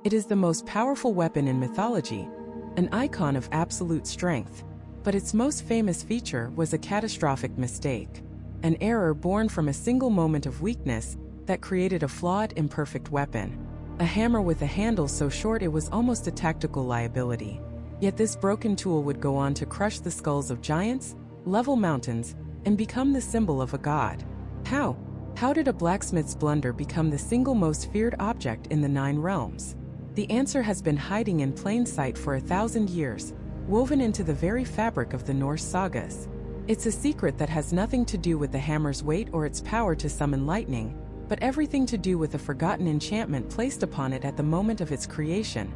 It is the most powerful weapon in mythology, an icon of absolute strength. But its most famous feature was a catastrophic mistake, an error born from a single moment of weakness that created a flawed, imperfect weapon. A hammer with a handle so short it was almost a tactical liability. Yet this broken tool would go on to crush the skulls of giants, level mountains, and become the symbol of a god. How? How did a blacksmith's blunder become the single most feared object in the 9 realms? The answer has been hiding in plain sight for 1,000 years, woven into the very fabric of the Norse sagas. It's a secret that has nothing to do with the hammer's weight or its power to summon lightning, but everything to do with a forgotten enchantment placed upon it at the moment of its creation.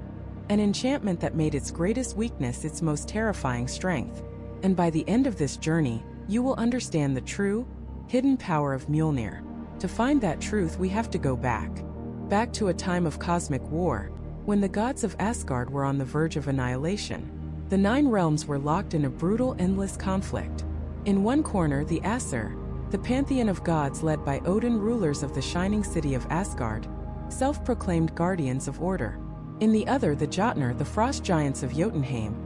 An enchantment that made its greatest weakness its most terrifying strength. And by the end of this journey, you will understand the true, hidden power of Mjolnir. To find that truth, we have to go back to a time of cosmic war, when the gods of Asgard were on the verge of annihilation. The 9 realms were locked in a brutal, endless conflict. In one corner, the Aesir, the pantheon of gods led by Odin, rulers of the shining city of Asgard, self-proclaimed guardians of order. In the other, the Jotnar, the frost giants of Jotunheim,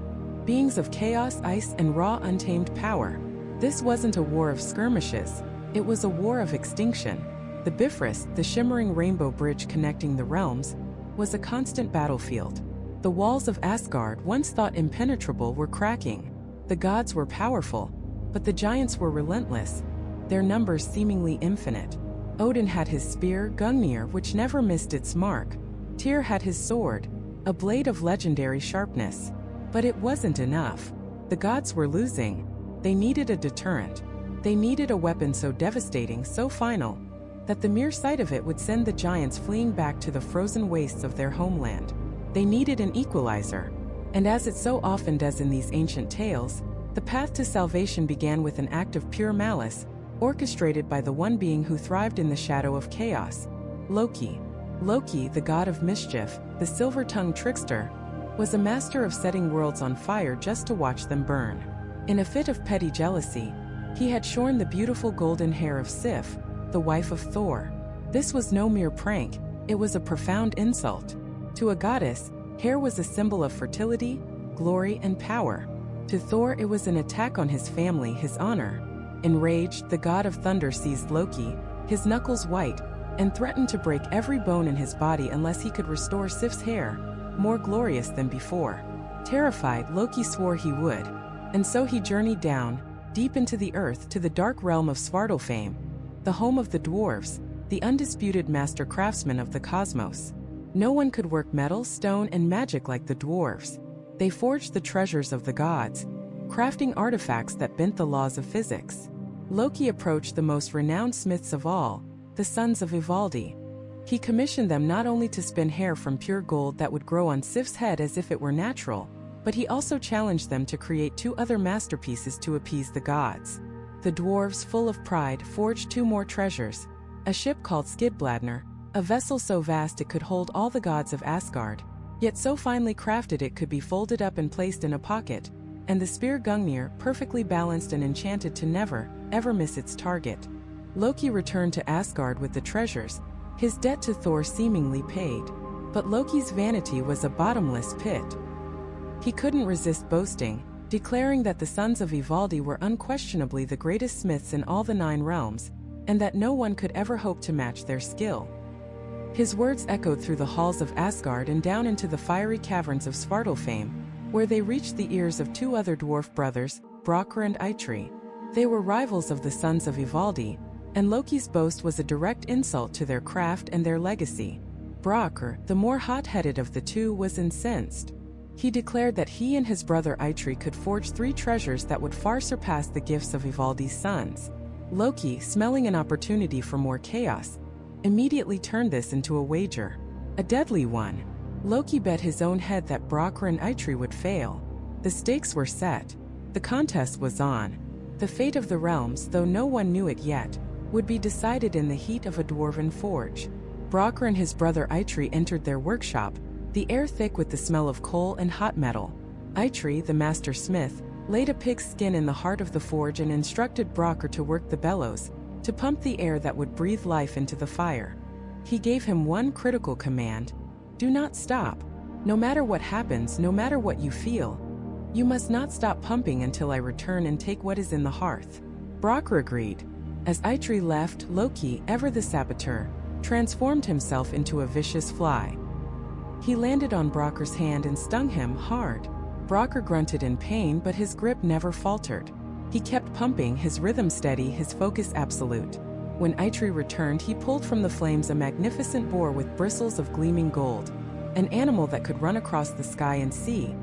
beings of chaos, ice, and raw, untamed power. This wasn't a war of skirmishes, it was a war of extinction. The Bifrost, the shimmering rainbow bridge connecting the realms, was a constant battlefield. The walls of Asgard, once thought impenetrable, were cracking. The gods were powerful, but the giants were relentless, their numbers seemingly infinite. Odin had his spear, Gungnir, which never missed its mark. Tyr had his sword, a blade of legendary sharpness. But it wasn't enough. The gods were losing. They needed a deterrent. They needed a weapon so devastating, so final, that the mere sight of it would send the giants fleeing back to the frozen wastes of their homeland. They needed an equalizer. And as it so often does in these ancient tales, the path to salvation began with an act of pure malice, orchestrated by the one being who thrived in the shadow of chaos, Loki. Loki, the god of mischief, the silver-tongued trickster, was a master of setting worlds on fire just to watch them burn. In a fit of petty jealousy, he had shorn the beautiful golden hair of Sif, the wife of Thor. This was no mere prank, it was a profound insult. To a goddess, hair was a symbol of fertility, glory, and power. To Thor, it was an attack on his family, his honor. Enraged, the god of thunder seized Loki, his knuckles white, and threatened to break every bone in his body unless he could restore Sif's hair, more glorious than before. Terrified, Loki swore he would, and so he journeyed down, deep into the earth, to the dark realm of Svartalfheim, the home of the dwarves, the undisputed master craftsmen of the cosmos. No one could work metal, stone, and magic like the dwarves. They forged the treasures of the gods, crafting artifacts that bent the laws of physics. Loki approached the most renowned smiths of all, the sons of Ivaldi. He commissioned them not only to spin hair from pure gold that would grow on Sif's head as if it were natural, but he also challenged them to create 2 other masterpieces to appease the gods. The dwarves, full of pride, forged 2 more treasures: a ship called Skidbladnir, a vessel so vast it could hold all the gods of Asgard, yet so finely crafted it could be folded up and placed in a pocket, and the spear Gungnir, perfectly balanced and enchanted to never, ever miss its target. Loki returned to Asgard with the treasures, his debt to Thor seemingly paid. But Loki's vanity was a bottomless pit. He couldn't resist boasting, declaring that the sons of Ivaldi were unquestionably the greatest smiths in all the 9 realms, and that no one could ever hope to match their skill. His words echoed through the halls of Asgard and down into the fiery caverns of Svartalfheim, where they reached the ears of 2 other dwarf brothers, Brokkr and Eitri. They were rivals of the sons of Ivaldi, and Loki's boast was a direct insult to their craft and their legacy. Brokkr, the more hot-headed of the 2, was incensed. He declared that he and his brother Eitri could forge 3 treasures that would far surpass the gifts of Ivaldi's sons. Loki, smelling an opportunity for more chaos, immediately turned this into a wager. A deadly one. Loki bet his own head that Brokkr and Eitri would fail. The stakes were set. The contest was on. The fate of the realms, though no one knew it yet, would be decided in the heat of a dwarven forge. Brokkr and his brother Eitri entered their workshop, the air thick with the smell of coal and hot metal. Eitri, the master smith, laid a pig's skin in the heart of the forge and instructed Brokkr to work the bellows, to pump the air that would breathe life into the fire. He gave him one critical command: Do not stop. No matter what happens, no matter what you feel, you must not stop pumping until I return and take what is in the hearth. Brokkr agreed. As Eitri left, Loki, ever the saboteur, transformed himself into a vicious fly. He landed on Brokkr's hand and stung him hard. Brokkr grunted in pain, but his grip never faltered. He kept pumping, his rhythm steady, his focus absolute. When Eitri returned, he pulled from the flames a magnificent boar with bristles of gleaming gold, an animal that could run across the sky and sea,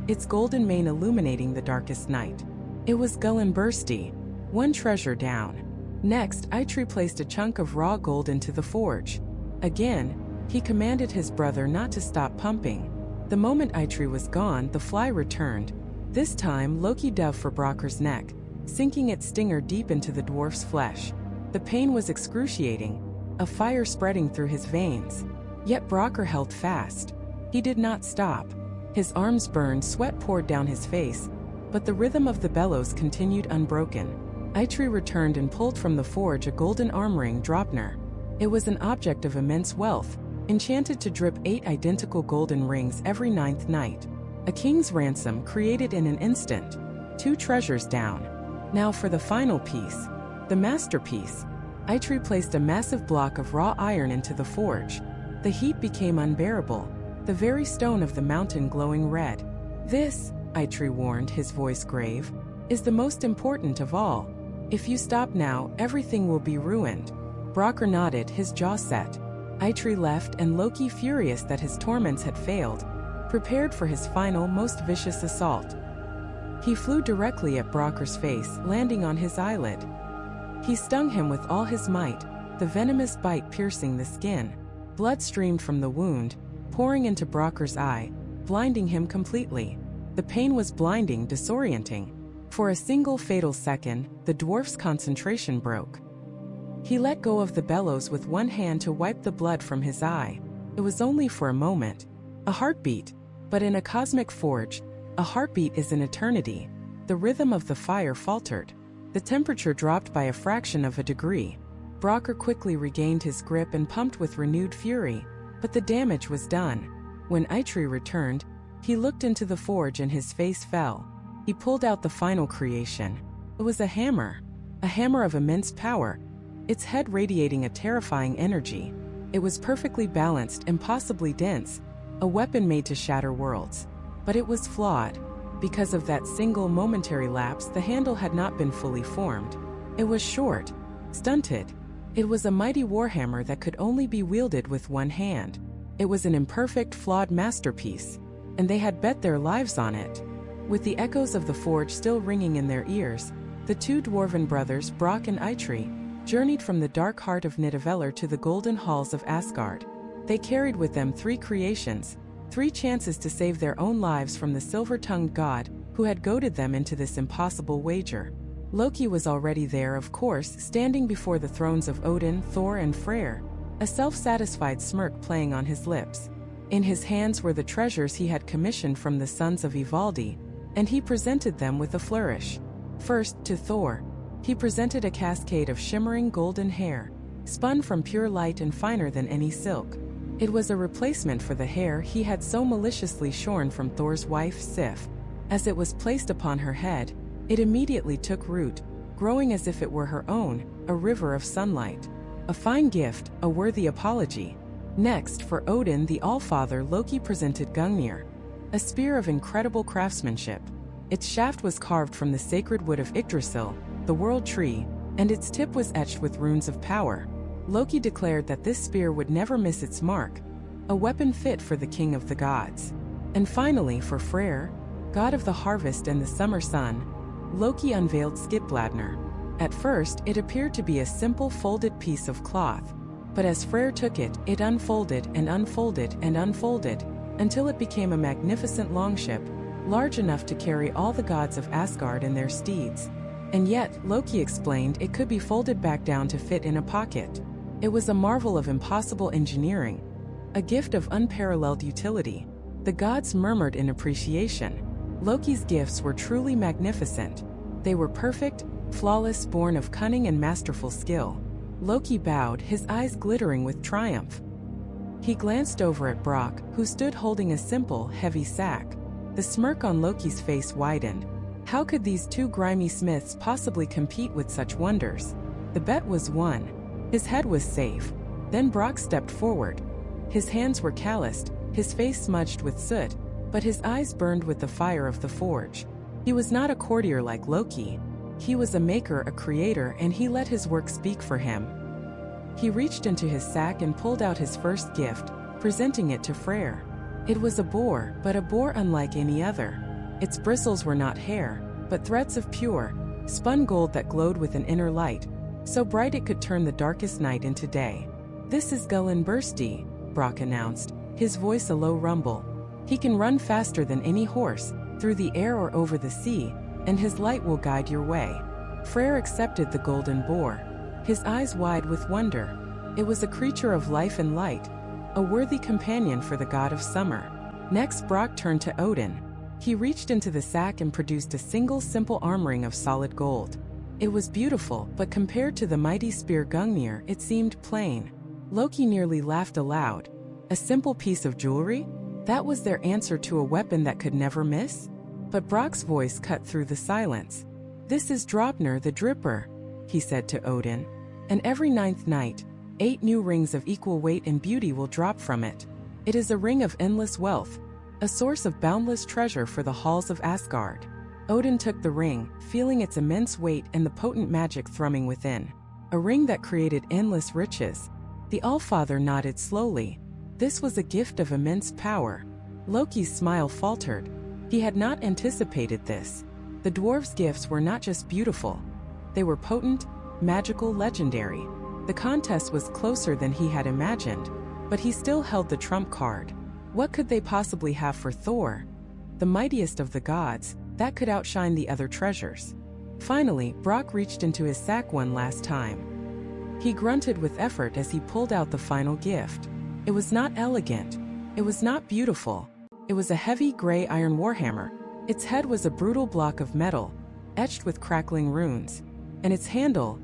its golden mane illuminating the darkest night. It was Gullinbursty, one treasure down. Next, Eitri placed a chunk of raw gold into the forge. Again, he commanded his brother not to stop pumping. The moment Eitri was gone, the fly returned. This time, Loki dove for Brokkr's neck, sinking its stinger deep into the dwarf's flesh. The pain was excruciating, a fire spreading through his veins. Yet Brokkr held fast. He did not stop. His arms burned, sweat poured down his face, but the rhythm of the bellows continued unbroken. Eitri returned and pulled from the forge a golden arm ring, Draupnir. It was an object of immense wealth, enchanted to drip 8 identical golden rings every 9th night. A king's ransom created in an instant. 2 treasures down. Now for the final piece, the masterpiece. Eitri placed a massive block of raw iron into the forge. The heat became unbearable, the very stone of the mountain glowing red. This, Eitri warned, his voice grave, is the most important of all. If you stop now, everything will be ruined. Brokkr nodded, his jaw set. Eitri left, and Loki, furious that his torments had failed, prepared for his final, most vicious assault. He flew directly at Brokkr's face, landing on his eyelid. He stung him with all his might, the venomous bite piercing the skin. Blood streamed from the wound, pouring into Brokkr's eye, blinding him completely. The pain was blinding, disorienting. For a single fatal second, the dwarf's concentration broke. He let go of the bellows with one hand to wipe the blood from his eye. It was only for a moment. A heartbeat. But in a cosmic forge, a heartbeat is an eternity. The rhythm of the fire faltered. The temperature dropped by a fraction of a degree. Brokkr quickly regained his grip and pumped with renewed fury, but the damage was done. When Eitri returned, he looked into the forge and his face fell. He pulled out the final creation. It was a hammer of immense power, its head radiating a terrifying energy. It was perfectly balanced, impossibly dense, a weapon made to shatter worlds. But it was flawed. Because of that single momentary lapse, the handle had not been fully formed. It was short, stunted. It was a mighty warhammer that could only be wielded with one hand. It was an imperfect, flawed masterpiece, and they had bet their lives on it. With the echoes of the forge still ringing in their ears, the 2 dwarven brothers, Brokkr and Eitri, journeyed from the dark heart of Nidavellir to the golden halls of Asgard. They carried with them 3 creations, 3 chances to save their own lives from the silver-tongued god who had goaded them into this impossible wager. Loki was already there, of course, standing before the thrones of Odin, Thor, and Freyr, a self-satisfied smirk playing on his lips. In his hands were the treasures he had commissioned from the sons of Ivaldi, and he presented them with a flourish. First, to Thor, he presented a cascade of shimmering golden hair, spun from pure light and finer than any silk. It was a replacement for the hair he had so maliciously shorn from Thor's wife, Sif. As it was placed upon her head, it immediately took root, growing as if it were her own, a river of sunlight. A fine gift, a worthy apology. Next, for Odin, the Allfather, Loki presented Gungnir, a spear of incredible craftsmanship. Its shaft was carved from the sacred wood of Yggdrasil, the world tree, and its tip was etched with runes of power. Loki declared that this spear would never miss its mark, a weapon fit for the king of the gods. And finally, for Freyr, god of the harvest and the summer sun, Loki unveiled Skidbladnir. At first, it appeared to be a simple folded piece of cloth, but as Freyr took it, it unfolded and unfolded and unfolded, until it became a magnificent longship, large enough to carry all the gods of Asgard and their steeds. And yet, Loki explained, it could be folded back down to fit in a pocket. It was a marvel of impossible engineering, a gift of unparalleled utility. The gods murmured in appreciation. Loki's gifts were truly magnificent. They were perfect, flawless, born of cunning and masterful skill. Loki bowed, his eyes glittering with triumph. He glanced over at Brock, who stood holding a simple, heavy sack. The smirk on Loki's face widened. How could these two grimy smiths possibly compete with such wonders? The bet was won. His head was safe. Then Brock stepped forward. His hands were calloused, his face smudged with soot, but his eyes burned with the fire of the forge. He was not a courtier like Loki. He was a maker, a creator, and he let his work speak for him. He reached into his sack and pulled out his first gift, presenting it to Freyr. It was a boar, but a boar unlike any other. Its bristles were not hair, but threads of pure, spun gold that glowed with an inner light, so bright it could turn the darkest night into day. "This is Gullinbursti," Brock announced, his voice a low rumble. "He can run faster than any horse, through the air or over the sea, and his light will guide your way." Freyr accepted the golden boar, his eyes wide with wonder. It was a creature of life and light, a worthy companion for the god of summer. Next, Brock turned to Odin. He reached into the sack and produced a single simple armring of solid gold. It was beautiful, but compared to the mighty spear Gungnir, it seemed plain. Loki nearly laughed aloud. A simple piece of jewelry? That was their answer to a weapon that could never miss? But Brock's voice cut through the silence. "This is Draupnir the Dripper," he said to Odin. "And every 9th night, 8 new rings of equal weight and beauty will drop from it. It is a ring of endless wealth, a source of boundless treasure for the halls of Asgard." Odin took the ring, feeling its immense weight and the potent magic thrumming within. A ring that created endless riches. The Allfather nodded slowly. This was a gift of immense power. Loki's smile faltered. He had not anticipated this. The dwarves' gifts were not just beautiful. They were potent, magical, legendary. The contest was closer than he had imagined, but he still held the trump card. What could they possibly have for Thor, the mightiest of the gods, that could outshine the other treasures? Finally, Brock reached into his sack one last time. He grunted with effort as he pulled out the final gift. It was not elegant. It was not beautiful. It was a heavy gray iron warhammer. Its head was a brutal block of metal, etched with crackling runes. And its handle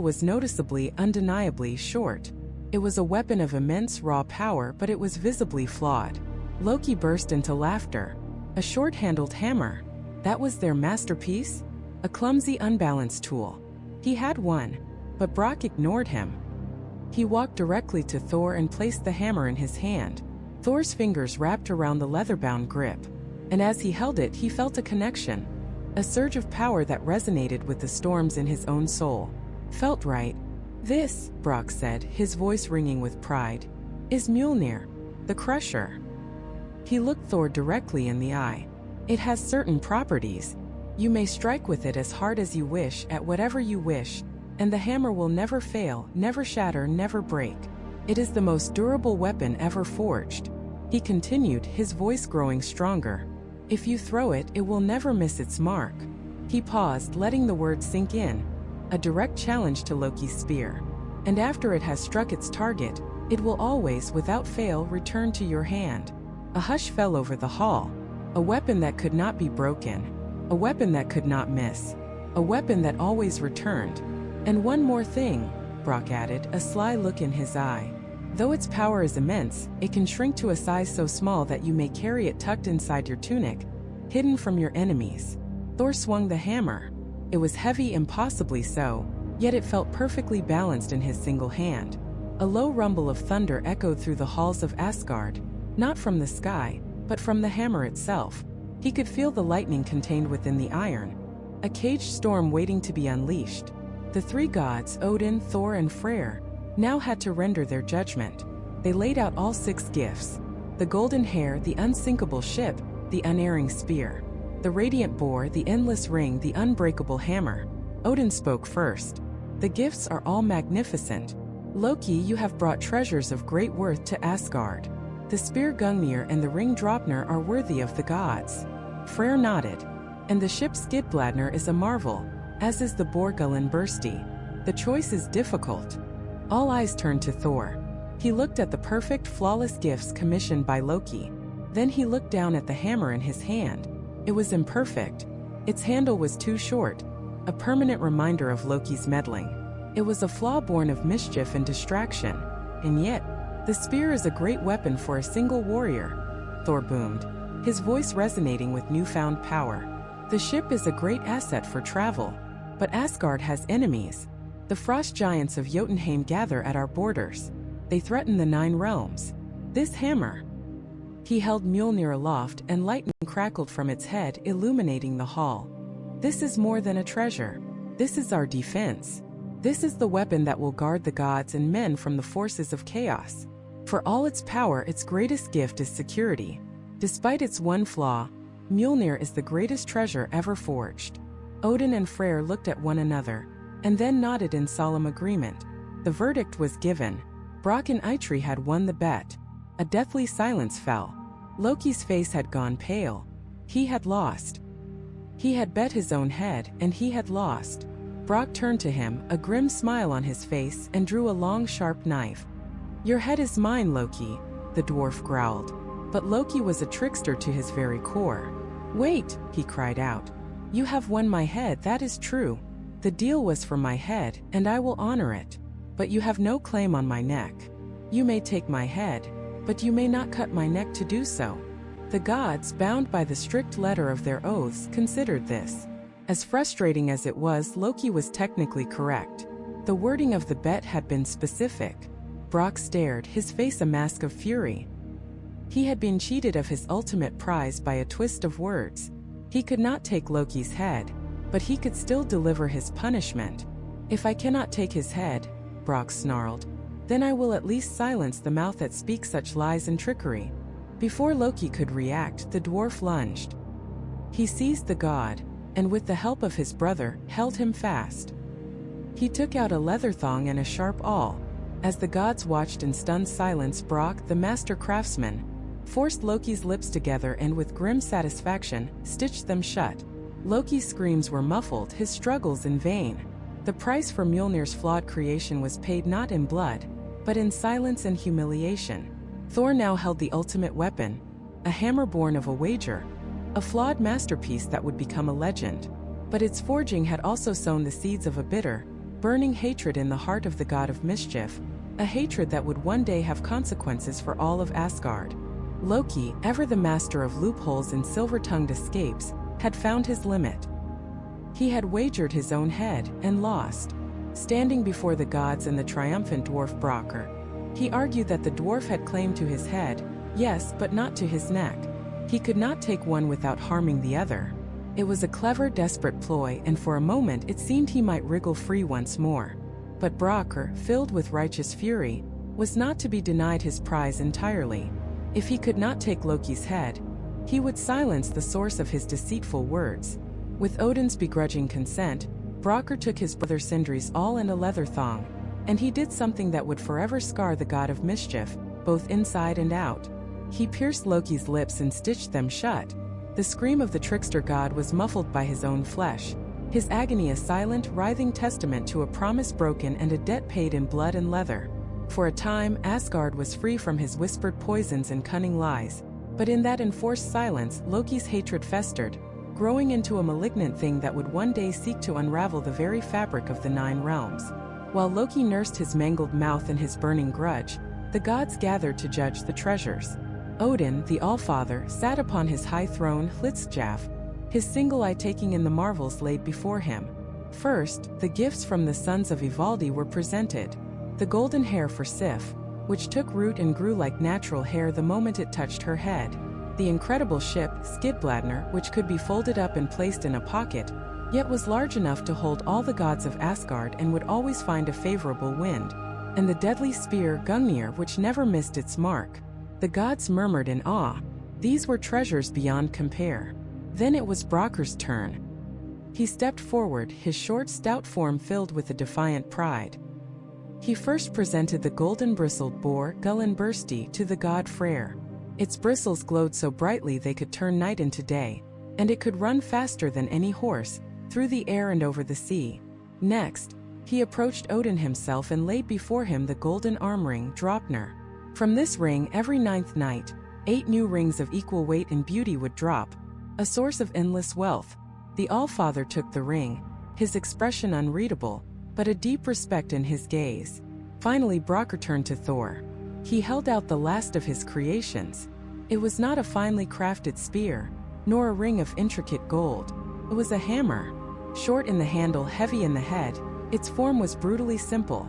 was noticeably, undeniably short. It was a weapon of immense raw power, but it was visibly flawed. Loki burst into laughter. A short-handled hammer. That was their masterpiece? A clumsy, unbalanced tool. He had one, but Brock ignored him. He walked directly to Thor and placed the hammer in his hand. Thor's fingers wrapped around the leather-bound grip, and as he held it, he felt a connection, a surge of power that resonated with the storms in his own soul. "Felt right. This," Brock said, his voice ringing with pride, "is Mjolnir, the Crusher." He looked Thor directly in the eye. "It has certain properties. You may strike with it as hard as you wish, at whatever you wish, and the hammer will never fail, never shatter, never break. It is the most durable weapon ever forged," he continued, his voice growing stronger. "If you throw it, it will never miss its mark." He paused, letting the words sink in. A direct challenge to Loki's spear. "And after it has struck its target, it will always, without fail, return to your hand." A hush fell over the hall. A weapon that could not be broken. A weapon that could not miss. A weapon that always returned. "And one more thing," Brock added, a sly look in his eye. "Though its power is immense, it can shrink to a size so small that you may carry it tucked inside your tunic, hidden from your enemies." Thor swung the hammer. It was heavy, impossibly so, yet it felt perfectly balanced in his single hand. A low rumble of thunder echoed through the halls of Asgard, not from the sky, but from the hammer itself. He could feel the lightning contained within the iron, a caged storm waiting to be unleashed. The 3 gods, Odin, Thor, and Freyr, now had to render their judgment. They laid out all 6 gifts: the golden hair, the unsinkable ship, the unerring spear, the radiant boar, the endless ring, the unbreakable hammer. Odin spoke first. "The gifts are all magnificent. Loki, you have brought treasures of great worth to Asgard. The spear Gungnir and the ring Draupnir are worthy of the gods." Freyr nodded. "And the ship Skidbladnir is a marvel, as is the boar Gullinbursti. The choice is difficult." All eyes turned to Thor. He looked at the perfect, flawless gifts commissioned by Loki. Then he looked down at the hammer in his hand. It was imperfect. Its handle was too short, a permanent reminder of Loki's meddling. It was a flaw born of mischief and distraction, and yet, "The spear is a great weapon for a single warrior," Thor boomed, his voice resonating with newfound power. "The ship is a great asset for travel, but Asgard has enemies. The frost giants of Jotunheim gather at our borders. They threaten the 9 realms. This hammer—" He held Mjolnir aloft and lightning crackled from its head, illuminating the hall. "This is more than a treasure. This is our defense. This is the weapon that will guard the gods and men from the forces of chaos. For all its power, its greatest gift is security. Despite its one flaw, Mjolnir is the greatest treasure ever forged." Odin and Freyr looked at one another, and then nodded in solemn agreement. The verdict was given. Brokkr and Eitri had won the bet. A deathly silence fell. Loki's face had gone pale. He had lost. He had bet his own head, and he had lost. Brokkr turned to him, a grim smile on his face, and drew a long, sharp knife. "Your head is mine, Loki," the dwarf growled. But Loki was a trickster to his very core. "Wait," he cried out. "You have won my head, that is true. The deal was for my head, and I will honor it. But you have no claim on my neck. You may take my head, but you may not cut my neck to do so." The gods, bound by the strict letter of their oaths, considered this. As frustrating as it was, Loki was technically correct. The wording of the bet had been specific. Brokkr stared, his face a mask of fury. He had been cheated of his ultimate prize by a twist of words. He could not take Loki's head, but he could still deliver his punishment. "If I cannot take his head," Brokkr snarled, "then I will at least silence the mouth that speaks such lies and trickery." Before Loki could react, the dwarf lunged. He seized the god, and with the help of his brother, held him fast. He took out a leather thong and a sharp awl. As the gods watched in stunned silence, Brokkr, the master craftsman, forced Loki's lips together and with grim satisfaction, stitched them shut. Loki's screams were muffled, his struggles in vain. The price for Mjolnir's flawed creation was paid not in blood, but in silence and humiliation. Thor now held the ultimate weapon, a hammer born of a wager, a flawed masterpiece that would become a legend. But its forging had also sown the seeds of a bitter, burning hatred in the heart of the god of mischief, a hatred that would one day have consequences for all of Asgard. Loki, ever the master of loopholes and silver-tongued escapes, had found his limit. He had wagered his own head, and lost. Standing before the gods and the triumphant dwarf Brokkr, he argued that the dwarf had claim to his head, yes, but not to his neck. He could not take one without harming the other. It was a clever, desperate ploy, and for a moment it seemed he might wriggle free once more. But Brokkr, filled with righteous fury, was not to be denied his prize entirely. If he could not take Loki's head, he would silence the source of his deceitful words. With Odin's begrudging consent, Brokkr took his brother Sindri's awl and a leather thong, and he did something that would forever scar the god of mischief, both inside and out. He pierced Loki's lips and stitched them shut. The scream of the trickster god was muffled by his own flesh, his agony a silent, writhing testament to a promise broken and a debt paid in blood and leather. For a time, Asgard was free from his whispered poisons and cunning lies, but in that enforced silence, Loki's hatred festered, growing into a malignant thing that would one day seek to unravel the very fabric of the 9 realms. While Loki nursed his mangled mouth and his burning grudge, the gods gathered to judge the treasures. Odin, the Allfather, sat upon his high throne, Hlidskjalf, his single eye taking in the marvels laid before him. First, the gifts from the sons of Ivaldi were presented. The golden hair for Sif, which took root and grew like natural hair the moment it touched her head. The incredible ship, Skidbladnir, which could be folded up and placed in a pocket, yet was large enough to hold all the gods of Asgard and would always find a favorable wind. And the deadly spear, Gungnir, which never missed its mark. The gods murmured in awe. These were treasures beyond compare. Then it was Brokkr's turn. He stepped forward, his short, stout form filled with a defiant pride. He first presented the golden-bristled boar, Gullinbursti, to the god Freyr. Its bristles glowed so brightly they could turn night into day, and it could run faster than any horse, through the air and over the sea. Next, he approached Odin himself and laid before him the golden arm ring, Draupnir. From this ring, every 9th night, 8 new rings of equal weight and beauty would drop, a source of endless wealth. The Allfather took the ring, his expression unreadable, but a deep respect in his gaze. Finally Brokkr turned to Thor. He held out the last of his creations. It was not a finely crafted spear, nor a ring of intricate gold. It was a hammer, short in the handle, heavy in the head. Its form was brutally simple,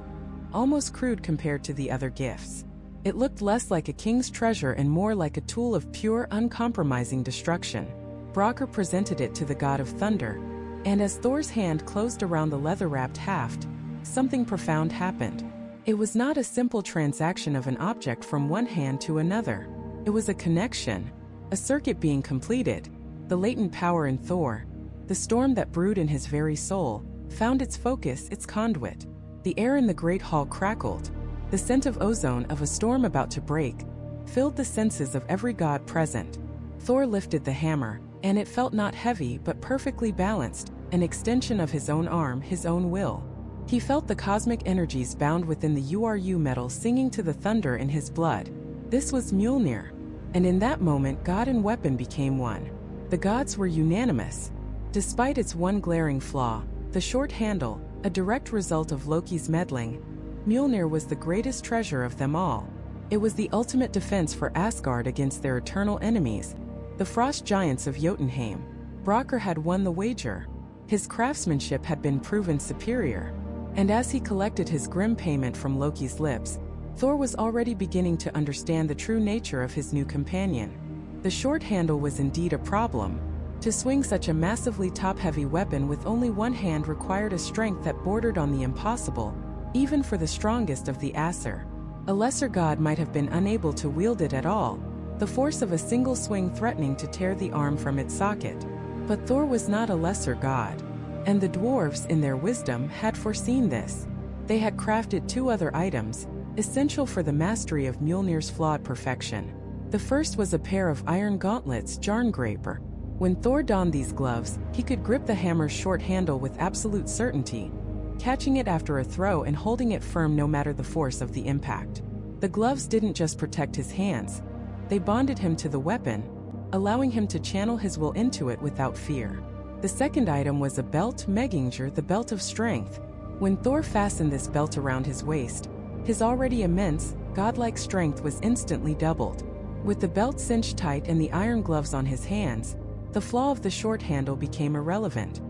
almost crude compared to the other gifts. It looked less like a king's treasure and more like a tool of pure, uncompromising destruction. Brokkr presented it to the god of thunder, and as Thor's hand closed around the leather-wrapped haft, something profound happened. It was not a simple transaction of an object from one hand to another. It was a connection, a circuit being completed. The latent power in Thor, the storm that brewed in his very soul, found its focus, its conduit. The air in the great hall crackled. The scent of ozone of a storm about to break filled the senses of every god present. Thor lifted the hammer, and it felt not heavy but perfectly balanced, an extension of his own arm, his own will. He felt the cosmic energies bound within the URU metal singing to the thunder in his blood. This was Mjolnir, and in that moment god and weapon became one. The gods were unanimous. Despite its one glaring flaw, the short handle, a direct result of Loki's meddling, Mjolnir was the greatest treasure of them all. It was the ultimate defense for Asgard against their eternal enemies, the frost giants of Jotunheim. Brokkr had won the wager. His craftsmanship had been proven superior, and as he collected his grim payment from Loki's lips, Thor was already beginning to understand the true nature of his new companion. The short handle was indeed a problem. To swing such a massively top-heavy weapon with only one hand required a strength that bordered on the impossible, even for the strongest of the Aesir. A lesser god might have been unable to wield it at all, the force of a single swing threatening to tear the arm from its socket. But Thor was not a lesser god, and the dwarves, in their wisdom, had foreseen this. They had crafted two other items, essential for the mastery of Mjolnir's flawed perfection. The first was a pair of iron gauntlets, Jarngrapr. When Thor donned these gloves, he could grip the hammer's short handle with absolute certainty, catching it after a throw and holding it firm no matter the force of the impact. The gloves didn't just protect his hands, they bonded him to the weapon, allowing him to channel his will into it without fear. The second item was a belt, Mjolnir, the belt of strength. When Thor fastened this belt around his waist, his already immense, godlike strength was instantly doubled. With the belt cinched tight and the iron gloves on his hands, the flaw of the short handle became irrelevant.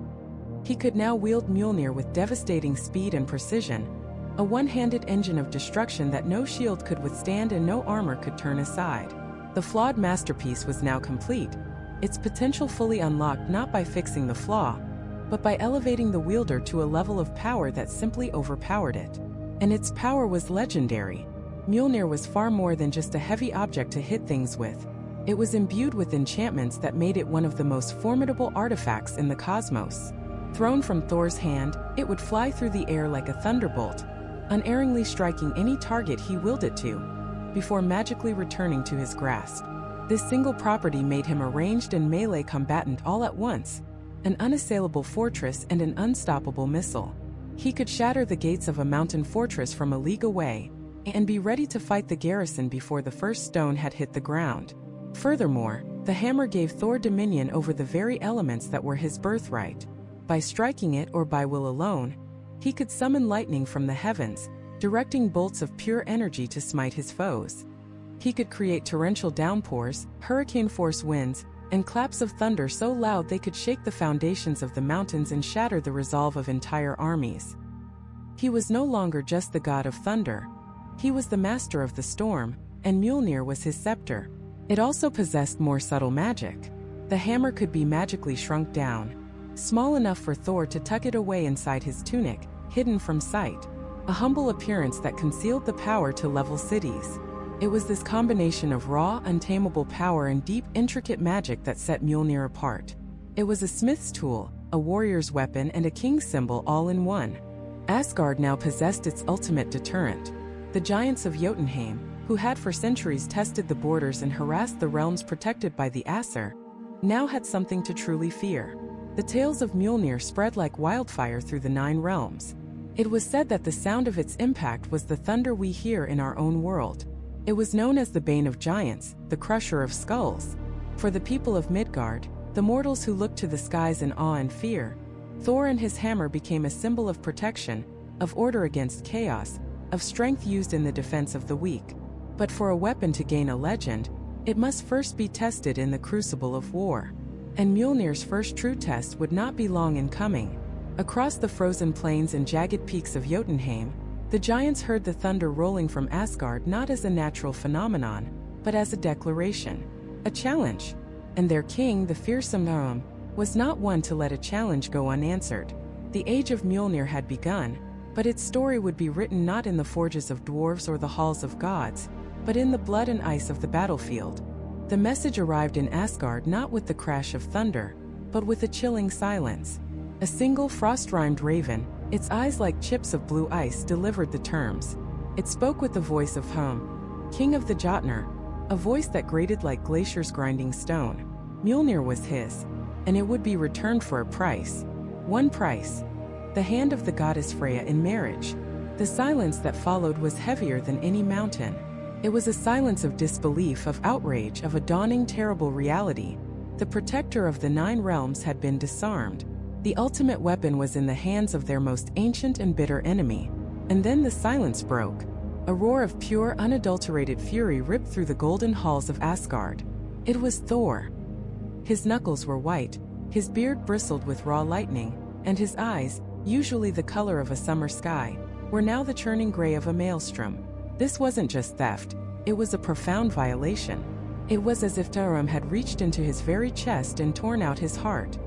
He could now wield Mjolnir with devastating speed and precision, a one-handed engine of destruction that no shield could withstand and no armor could turn aside. The flawed masterpiece was now complete, its potential fully unlocked not by fixing the flaw, but by elevating the wielder to a level of power that simply overpowered it. And its power was legendary. Mjolnir was far more than just a heavy object to hit things with. It was imbued with enchantments that made it one of the most formidable artifacts in the cosmos. Thrown from Thor's hand, it would fly through the air like a thunderbolt, unerringly striking any target he willed it to, before magically returning to his grasp. This single property made him a ranged and melee combatant all at once, an unassailable fortress and an unstoppable missile. He could shatter the gates of a mountain fortress from a league away, and be ready to fight the garrison before the first stone had hit the ground. Furthermore, the hammer gave Thor dominion over the very elements that were his birthright. By striking it or by will alone, he could summon lightning from the heavens, directing bolts of pure energy to smite his foes. He could create torrential downpours, hurricane-force winds, and claps of thunder so loud they could shake the foundations of the mountains and shatter the resolve of entire armies. He was no longer just the god of thunder. He was the master of the storm, and Mjolnir was his scepter. It also possessed more subtle magic. The hammer could be magically shrunk down, small enough for Thor to tuck it away inside his tunic, hidden from sight. A humble appearance that concealed the power to level cities. It was this combination of raw, untamable power and deep, intricate magic that set Mjolnir apart. It was a smith's tool, a warrior's weapon, and a king's symbol all in one. Asgard now possessed its ultimate deterrent. The giants of Jotunheim, who had for centuries tested the borders and harassed the realms protected by the Aesir, now had something to truly fear. The tales of Mjolnir spread like wildfire through the 9 realms. It was said that the sound of its impact was the thunder we hear in our own world. It was known as the Bane of Giants, the Crusher of Skulls. For the people of Midgard, the mortals who looked to the skies in awe and fear, Thor and his hammer became a symbol of protection, of order against chaos, of strength used in the defense of the weak. But for a weapon to gain a legend, it must first be tested in the crucible of war. And Mjolnir's first true test would not be long in coming. Across the frozen plains and jagged peaks of Jotunheim, the giants heard the thunder rolling from Asgard not as a natural phenomenon, but as a declaration, a challenge. And their king, the fearsome Thor, was not one to let a challenge go unanswered. The age of Mjolnir had begun, but its story would be written not in the forges of dwarves or the halls of gods, but in the blood and ice of the battlefield. The message arrived in Asgard not with the crash of thunder, but with a chilling silence. A single frost-rimed raven, its eyes like chips of blue ice, delivered the terms. It spoke with the voice of Hum, king of the Jotunheim, a voice that grated like glaciers grinding stone. Mjolnir was his, and it would be returned for a price. One price: the hand of the goddess Freya in marriage. The silence that followed was heavier than any mountain. It was a silence of disbelief, of outrage, of a dawning terrible reality. The protector of the 9 realms had been disarmed. The ultimate weapon was in the hands of their most ancient and bitter enemy. And then the silence broke. A roar of pure, unadulterated fury ripped through the golden halls of Asgard. It was Thor. His knuckles were white, his beard bristled with raw lightning, and his eyes, usually the color of a summer sky, were now the churning gray of a maelstrom. This wasn't just theft, it was a profound violation. It was as if Thor had reached into his very chest and torn out his heart.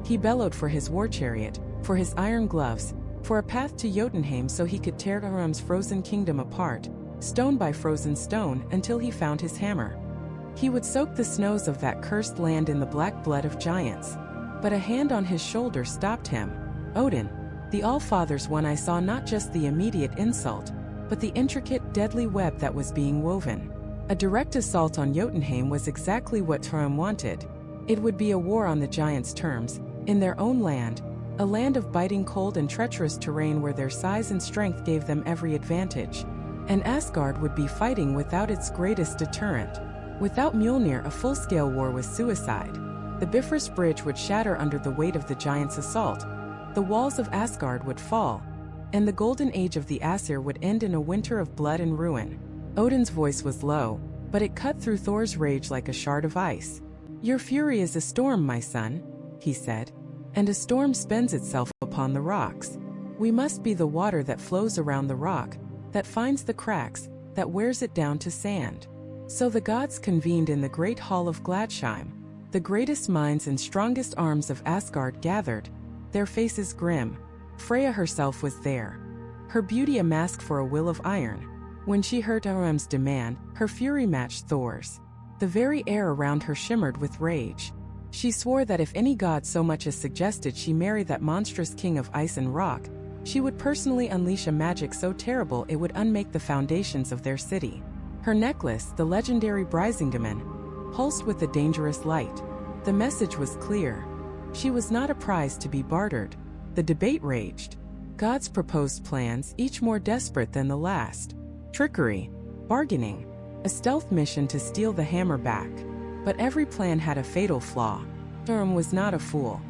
He bellowed for his war chariot, for his iron gloves, for a path to Jotunheim so he could tear Thor's frozen kingdom apart, stone by frozen stone, until he found his hammer. He would soak the snows of that cursed land in the black blood of giants. But a hand on his shoulder stopped him. Odin, the All-Father's one. I saw not just the immediate insult, but the intricate, deadly web that was being woven. A direct assault on Jotunheim was exactly what Thor wanted. It would be a war on the giants' terms, in their own land, a land of biting cold and treacherous terrain where their size and strength gave them every advantage. And Asgard would be fighting without its greatest deterrent. Without Mjolnir, a full-scale war was suicide. The Bifrost Bridge would shatter under the weight of the giants' assault. The walls of Asgard would fall, and the golden age of the Aesir would end in a winter of blood and ruin. Odin's voice was low, but it cut through Thor's rage like a shard of ice. "Your fury is a storm, my son," he said, "and a storm spends itself upon the rocks. We must be the water that flows around the rock, that finds the cracks, that wears it down to sand." So the gods convened in the great hall of Gladsheim. The greatest minds and strongest arms of Asgard gathered, their faces grim. Freya herself was there, her beauty a mask for a will of iron. When she heard Thor's demand, her fury matched Thor's. The very air around her shimmered with rage. She swore that if any god so much as suggested she marry that monstrous king of ice and rock, she would personally unleash a magic so terrible it would unmake the foundations of their city. Her necklace, the legendary Brisingamen, pulsed with a dangerous light. The message was clear. She was not a prize to be bartered. The debate raged. Gods proposed plans, each more desperate than the last. Trickery, bargaining, a stealth mission to steal the hammer back. But every plan had a fatal flaw. Thor was not a fool.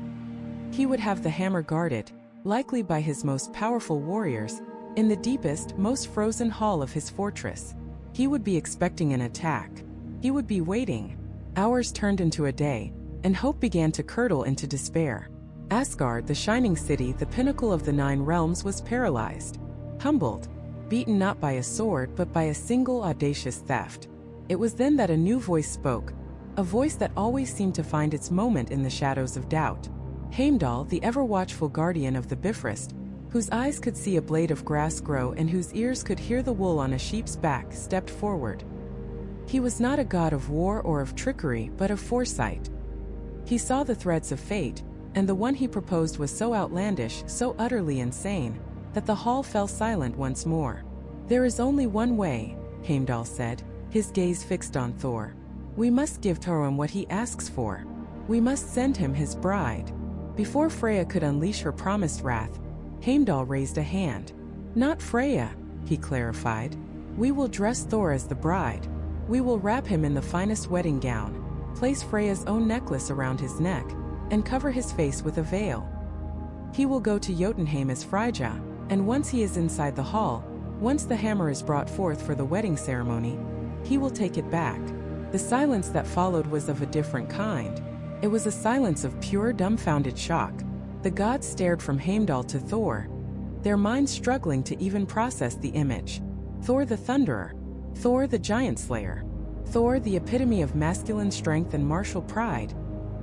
He would have the hammer guarded, likely by his most powerful warriors, in the deepest, most frozen hall of his fortress. He would be expecting an attack. He would be waiting. Hours turned into a day, and hope began to curdle into despair. Asgard, the shining city, the pinnacle of the 9 realms, was paralyzed. Humbled, beaten not by a sword but by a single audacious theft. It was then that a new voice spoke, a voice that always seemed to find its moment in the shadows of doubt. Heimdall, the ever-watchful guardian of the Bifrost, whose eyes could see a blade of grass grow and whose ears could hear the wool on a sheep's back, stepped forward. He was not a god of war or of trickery, but of foresight. He saw the threads of fate, and the one he proposed was so outlandish, so utterly insane, that the hall fell silent once more. "There is only one way," Heimdall said, his gaze fixed on Thor. "We must give Thor what he asks for. We must send him his bride." Before Freya could unleash her promised wrath, Heimdall raised a hand. "Not Freya," he clarified. "We will dress Thor as the bride. We will wrap him in the finest wedding gown, place Freya's own necklace around his neck, and cover his face with a veil. He will go to Jotunheim as Freyja, and once he is inside the hall, Once the hammer is brought forth for the wedding ceremony, he will take it back. The silence that followed was of a different kind. It was a silence of pure dumbfounded shock. The gods stared from Heimdall to Thor, their minds struggling to even process the image. Thor the Thunderer. Thor the Giant Slayer. Thor the epitome of masculine strength and martial pride.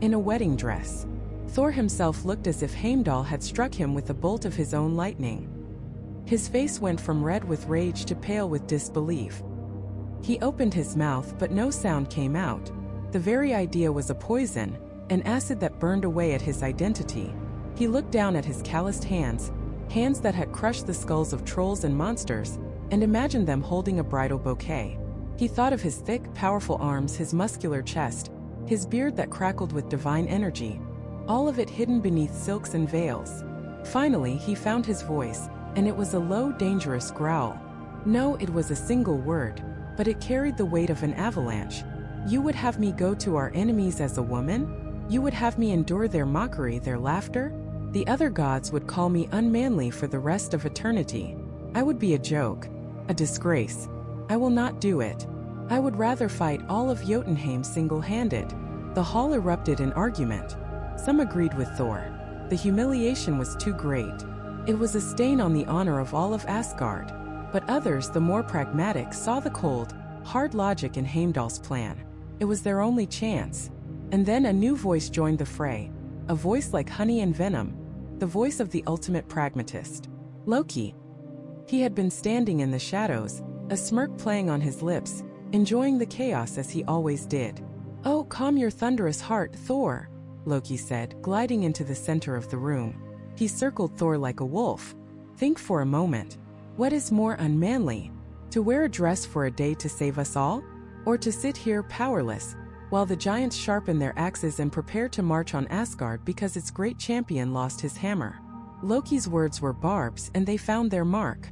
In a wedding dress. Thor himself looked as if Heimdall had struck him with a bolt of his own lightning. His face went from red with rage to pale with disbelief. He opened his mouth, but no sound came out. The very idea was a poison, an acid that burned away at his identity. He looked down at his calloused hands, hands that had crushed the skulls of trolls and monsters, and imagined them holding a bridal bouquet. He thought of his thick, powerful arms, his muscular chest, his beard that crackled with divine energy, all of it hidden beneath silks and veils. Finally, he found his voice, and it was a low, dangerous growl. No, it was a single word, but it carried the weight of an avalanche. You would have me go to our enemies as a woman? You would have me endure their mockery, their laughter? The other gods would call me unmanly for the rest of eternity. I would be a joke, a disgrace. I will not do it. I would rather fight all of Jotunheim single-handed. The hall erupted in argument. Some agreed with Thor. The humiliation was too great. It was a stain on the honor of all of Asgard. But others, the more pragmatic, saw the cold, hard logic in Heimdall's plan. It was their only chance. And then a new voice joined the fray. A voice like honey and venom. The voice of the ultimate pragmatist. Loki. He had been standing in the shadows, a smirk playing on his lips, enjoying the chaos as he always did. "Oh, calm your thunderous heart, Thor," Loki said, gliding into the center of the room. He circled Thor like a wolf. "Think for a moment. What is more unmanly? To wear a dress for a day to save us all? Or to sit here powerless, while the giants sharpen their axes and prepare to march on Asgard because its great champion lost his hammer?" Loki's words were barbs, and they found their mark.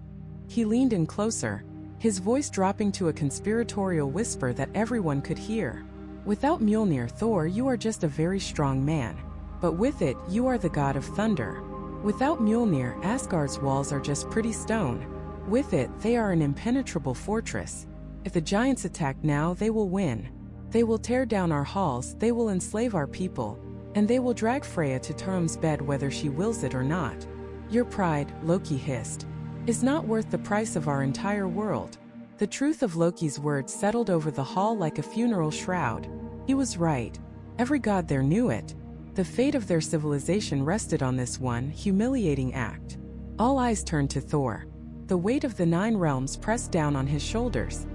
He leaned in closer, his voice dropping to a conspiratorial whisper that everyone could hear. "Without Mjolnir, Thor, you are just a very strong man. But with it, you are the god of thunder. Without Mjolnir, Asgard's walls are just pretty stone. With it, they are an impenetrable fortress. If the giants attack now, they will win. They will tear down our halls, they will enslave our people, and they will drag Freya to Thrum's bed whether she wills it or not. Your pride," Loki hissed, "is not worth the price of our entire world." The truth of Loki's words settled over the hall like a funeral shroud. He was right. Every god there knew it. The fate of their civilization rested on this one humiliating act. All eyes turned to Thor. The weight of the 9 realms pressed down on his shoulders.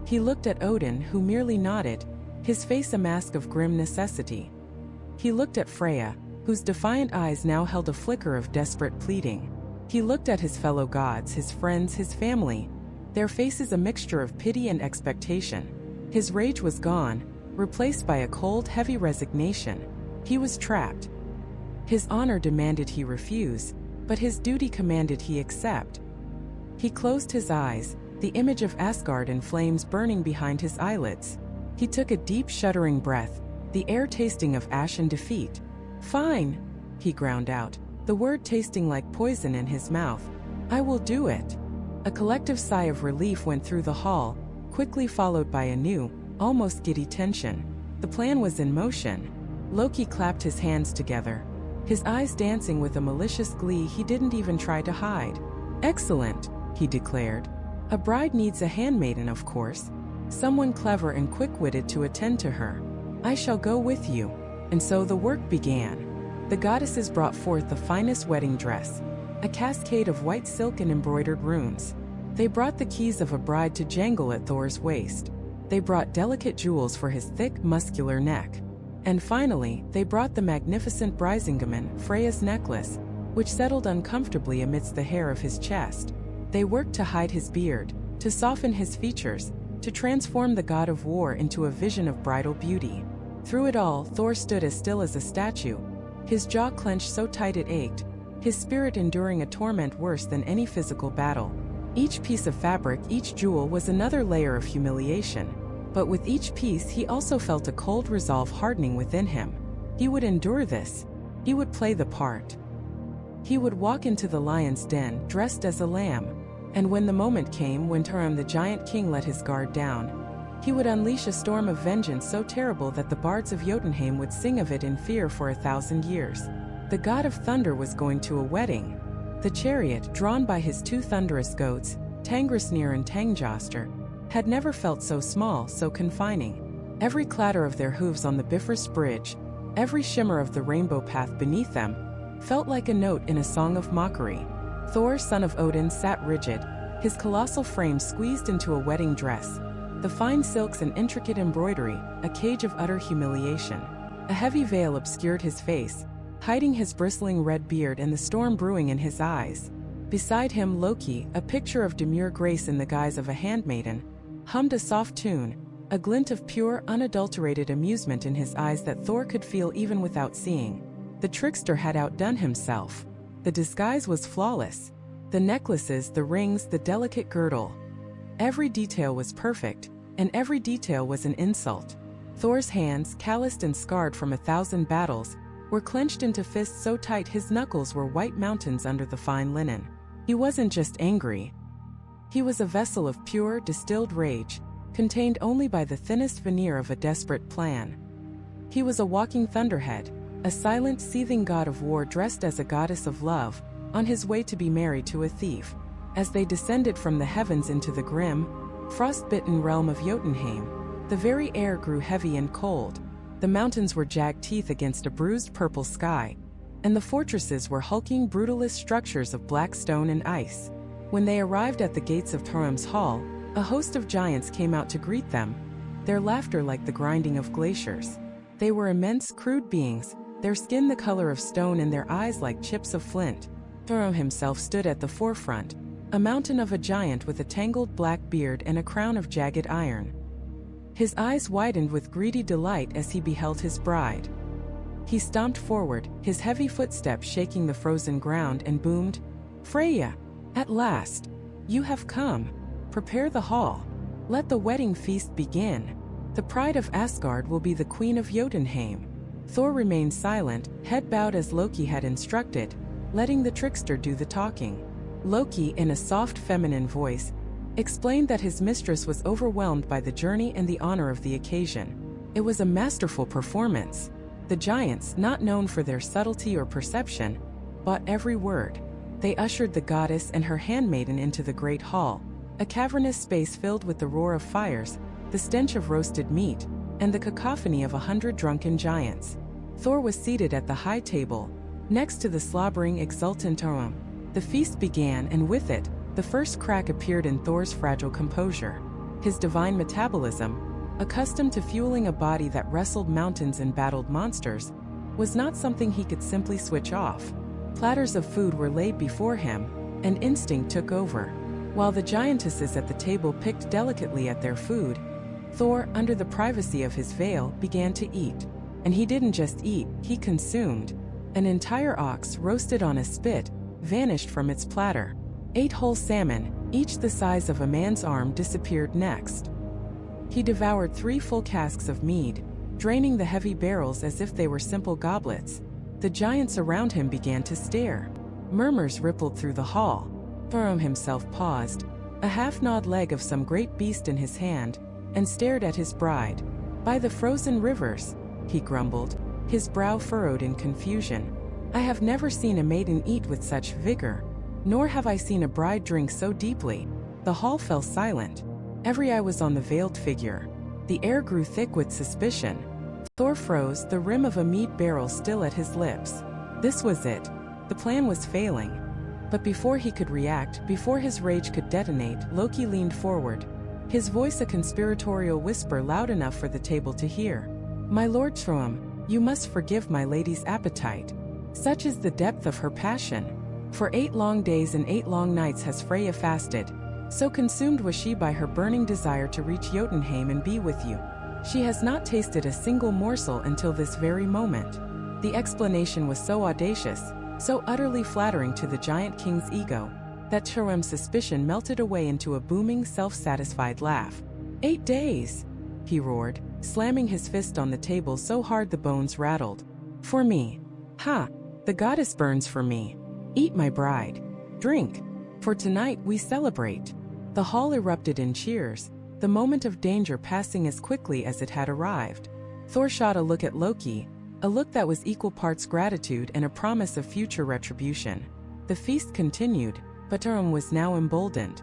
He looked at Odin, who merely nodded, his face a mask of grim necessity. He looked at Freya, whose defiant eyes now held a flicker of desperate pleading. He looked at his fellow gods, his friends, his family, their faces a mixture of pity and expectation. His rage was gone, replaced by a cold, heavy resignation. He was trapped. His honor demanded he refuse, but his duty commanded he accept. He closed his eyes, the image of Asgard in flames burning behind his eyelids. He took a deep, shuddering breath, the air tasting of ash and defeat. "Fine," he ground out, the word tasting like poison in his mouth. "I will do it." A collective sigh of relief went through the hall, quickly followed by a new, almost giddy tension. The plan was in motion. Loki clapped his hands together, his eyes dancing with a malicious glee he didn't even try to hide. "Excellent," he declared. "A bride needs a handmaiden, of course. Someone clever and quick-witted to attend to her. I shall go with you." And so the work began. The goddesses brought forth the finest wedding dress, a cascade of white silk and embroidered runes. They brought the keys of a bride to jangle at Thor's waist. They brought delicate jewels for his thick, muscular neck. And finally, they brought the magnificent Brisingamen, Freya's necklace, which settled uncomfortably amidst the hair of his chest. They worked to hide his beard, to soften his features, to transform the god of war into a vision of bridal beauty. Through it all, Thor stood as still as a statue, his jaw clenched so tight it ached, his spirit enduring a torment worse than any physical battle. Each piece of fabric, each jewel was another layer of humiliation. But with each piece he also felt a cold resolve hardening within him. He would endure this. He would play the part. He would walk into the lion's den dressed as a lamb. And when the moment came when Turum the giant king let his guard down, he would unleash a storm of vengeance so terrible that the bards of Jotunheim would sing of it in fear for 1,000 years. The god of thunder was going to a wedding. The chariot, drawn by his 2 thunderous goats, Tangrasnir and Tangjoster, had never felt so small, so confining. Every clatter of their hooves on the Bifrost bridge, every shimmer of the rainbow path beneath them, felt like a note in a song of mockery. Thor, son of Odin, sat rigid, his colossal frame squeezed into a wedding dress, the fine silks and intricate embroidery, a cage of utter humiliation. A heavy veil obscured his face, hiding his bristling red beard and the storm brewing in his eyes. Beside him, Loki, a picture of demure grace in the guise of a handmaiden, hummed a soft tune, a glint of pure, unadulterated amusement in his eyes that Thor could feel even without seeing. The trickster had outdone himself. The disguise was flawless. The necklaces, the rings, the delicate girdle. Every detail was perfect, and every detail was an insult. Thor's hands, calloused and scarred from 1,000 battles, were clenched into fists so tight his knuckles were white mountains under the fine linen. He wasn't just angry. He was a vessel of pure, distilled rage, contained only by the thinnest veneer of a desperate plan. He was a walking thunderhead, a silent, seething god of war dressed as a goddess of love, on his way to be married to a thief. As they descended from the heavens into the grim, frost-bitten realm of Jotunheim, the very air grew heavy and cold. The mountains were jagged teeth against a bruised purple sky, and the fortresses were hulking, brutalist structures of black stone and ice. When they arrived at the gates of Turum's hall, a host of giants came out to greet them, their laughter like the grinding of glaciers. They were immense, crude beings, their skin the color of stone and their eyes like chips of flint. Turum himself stood at the forefront, a mountain of a giant with a tangled black beard and a crown of jagged iron. His eyes widened with greedy delight as he beheld his bride. He stomped forward, his heavy footsteps shaking the frozen ground, and boomed, "Freya, at last! You have come. Prepare the hall. Let the wedding feast begin. The pride of Asgard will be the queen of Jotunheim." Thor remained silent, head bowed as Loki had instructed, letting the trickster do the talking. Loki, in a soft feminine voice, explained that his mistress was overwhelmed by the journey and the honor of the occasion. It was a masterful performance. The giants, not known for their subtlety or perception, bought every word. They ushered the goddess and her handmaiden into the great hall, a cavernous space filled with the roar of fires, the stench of roasted meat, and the cacophony of 100 drunken giants. Thor was seated at the high table, next to the slobbering, exultant Turum. The feast began, and with it, the first crack appeared in Thor's fragile composure. His divine metabolism, accustomed to fueling a body that wrestled mountains and battled monsters, was not something he could simply switch off. Platters of food were laid before him, and instinct took over. While the giantesses at the table picked delicately at their food, Thor, under the privacy of his veil, began to eat. And he didn't just eat, he consumed. An entire ox, roasted on a spit, vanished from its platter. 8 whole salmon, each the size of a man's arm, disappeared next. He devoured 3 full casks of mead, draining the heavy barrels as if they were simple goblets. The giants around him began to stare. Murmurs rippled through the hall. Turum himself paused, a half-gnawed leg of some great beast in his hand, and stared at his bride. "By the frozen rivers," he grumbled, his brow furrowed in confusion. "I have never seen a maiden eat with such vigor, nor have I seen a bride drink so deeply." The hall fell silent. Every eye was on the veiled figure. The air grew thick with suspicion. Thor froze, the rim of a mead barrel still at his lips. This was it. The plan was failing. But before he could react, before his rage could detonate, Loki leaned forward, his voice a conspiratorial whisper loud enough for the table to hear. "My lord Turum, you must forgive my lady's appetite. Such is the depth of her passion. For 8 long days and 8 long nights has Freya fasted. So consumed was she by her burning desire to reach Jotunheim and be with you. She has not tasted a single morsel until this very moment." The explanation was so audacious, so utterly flattering to the giant king's ego, that Turum's suspicion melted away into a booming, self-satisfied laugh. 8 days! He roared, slamming his fist on the table so hard the bones rattled. "For me. Ha! The goddess burns for me. Eat my bride. Drink. For tonight we celebrate." The hall erupted in cheers, the moment of danger passing as quickly as it had arrived. Thor shot a look at Loki, a look that was equal parts gratitude and a promise of future retribution. The feast continued, but Thor was now emboldened.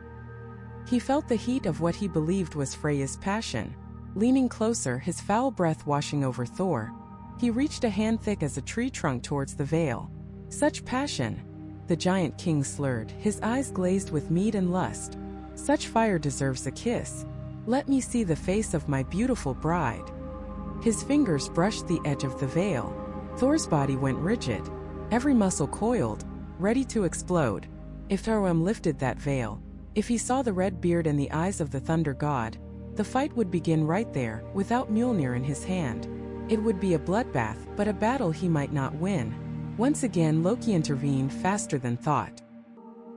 He felt the heat of what he believed was Freya's passion. Leaning closer, his foul breath washing over Thor, he reached a hand thick as a tree trunk towards the veil. "Such passion!" The giant king slurred, his eyes glazed with mead and lust. "Such fire deserves a kiss. Let me see the face of my beautiful bride." His fingers brushed the edge of the veil. Thor's body went rigid, every muscle coiled, ready to explode. If Thor lifted that veil, if he saw the red beard and the eyes of the thunder god, the fight would begin right there, without Mjolnir in his hand. It would be a bloodbath, but a battle he might not win. Once again Loki intervened faster than thought.